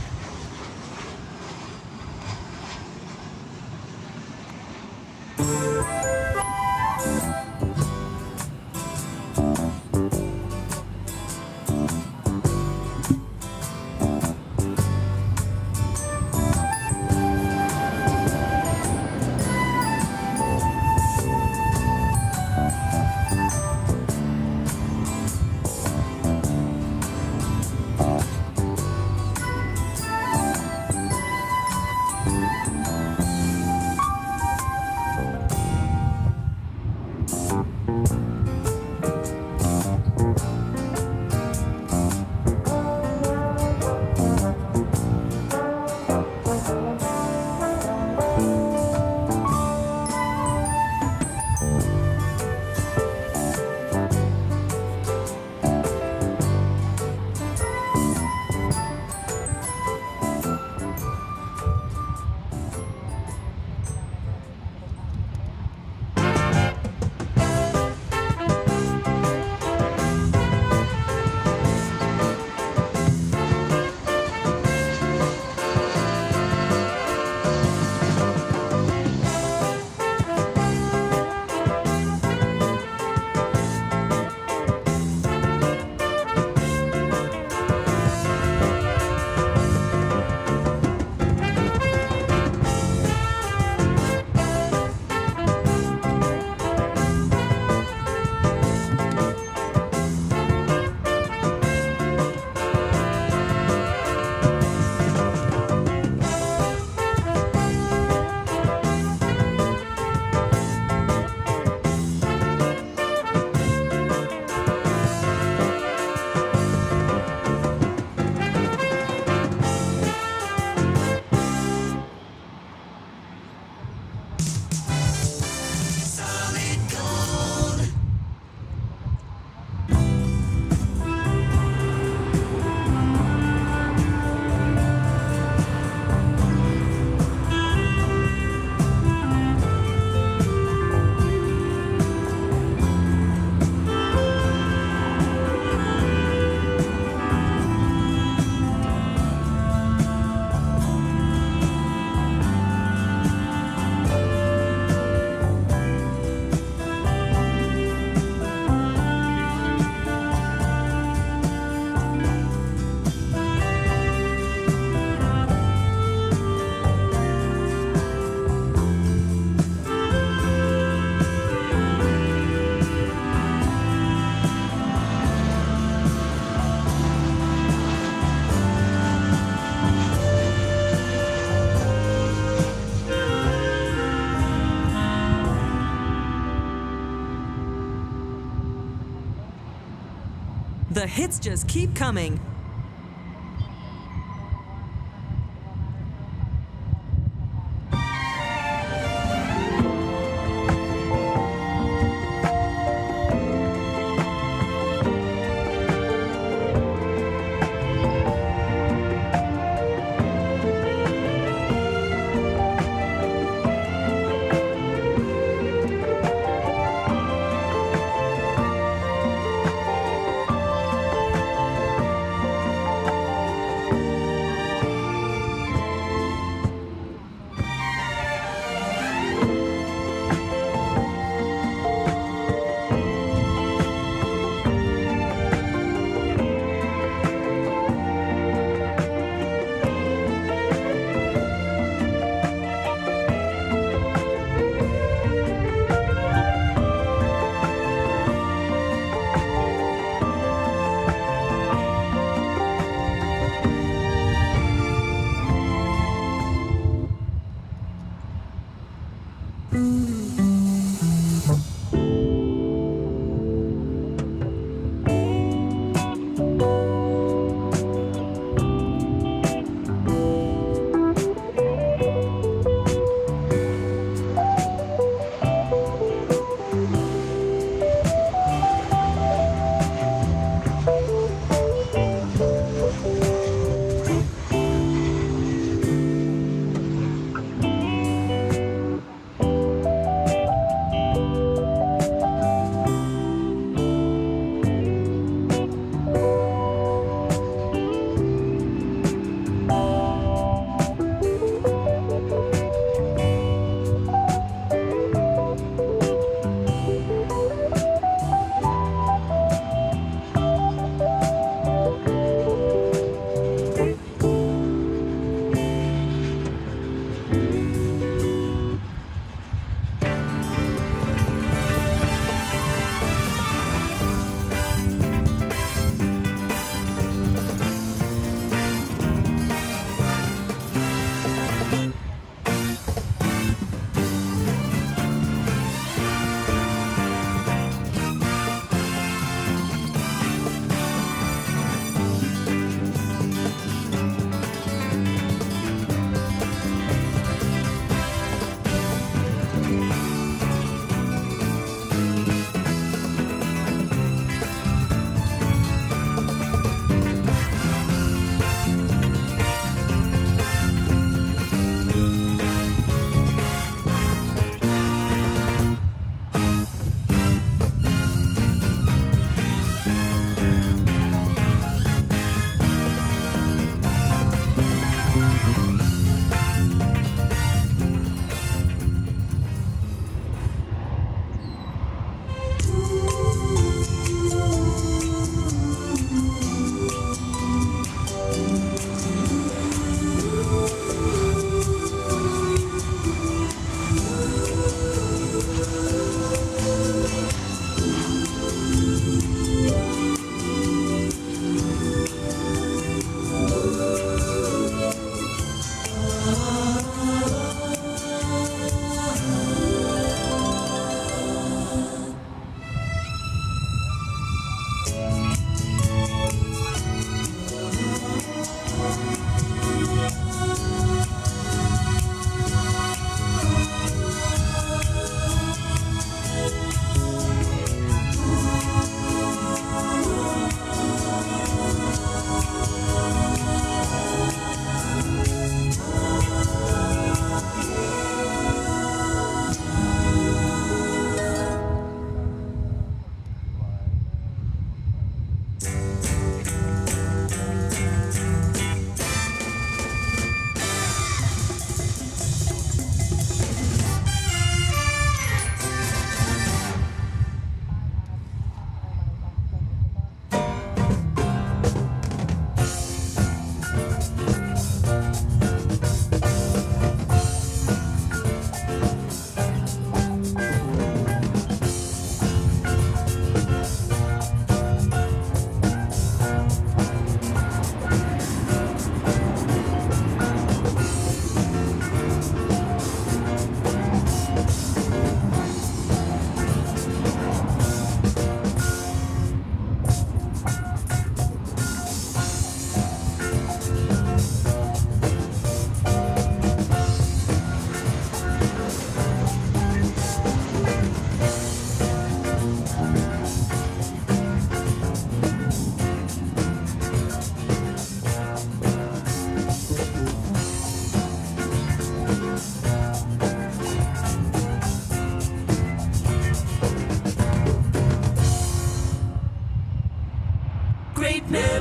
The hits just keep coming.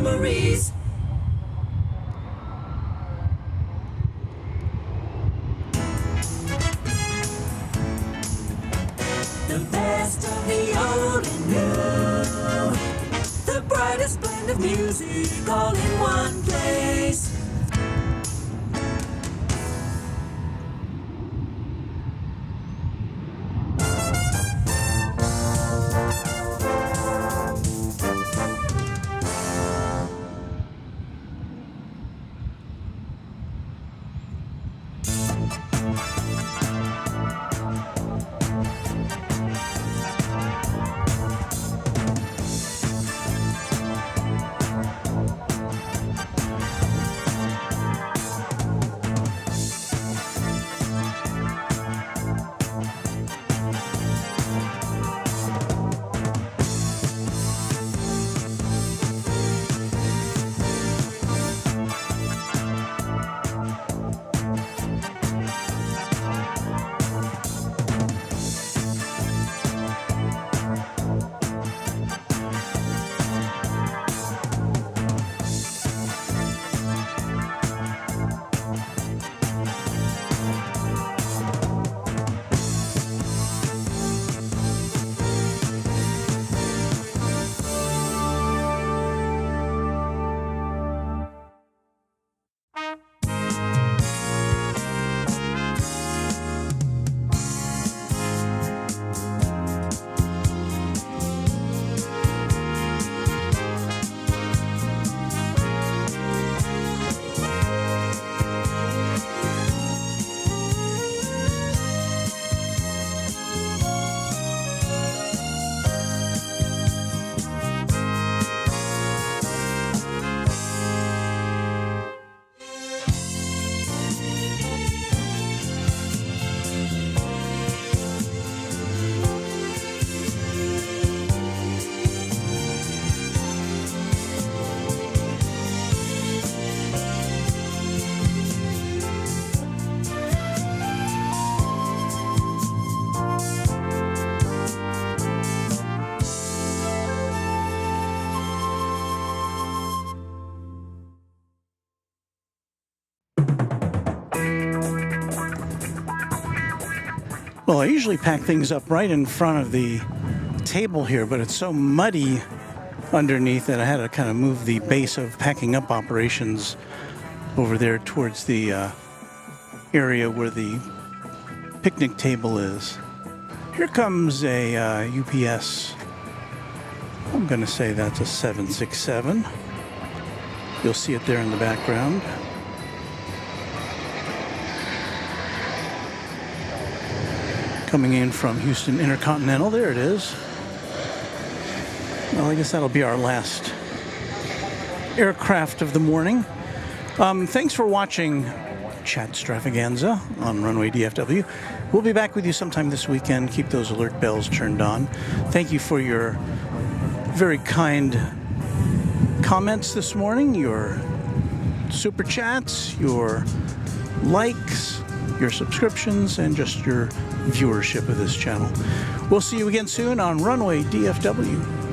memories. The best of the old and new. The brightest blend of music all in one place. Well, I usually pack things up right in front of the table here, but it's so muddy underneath that I had to kind of move the base of packing up operations over there towards the area where the picnic table is. Here comes a UPS. I'm going to say that's a 767. You'll see it there in the background. Coming in from Houston Intercontinental. There it is. Well, I guess that'll be our last aircraft of the morning. Thanks for watching Chat Extravaganza on Runway DFW. We'll be back with you sometime this weekend. Keep those alert bells turned on. Thank you for your very kind comments this morning, your super chats, your likes, your subscriptions, and just your viewership of this channel. We'll see you again soon on Runway DFW.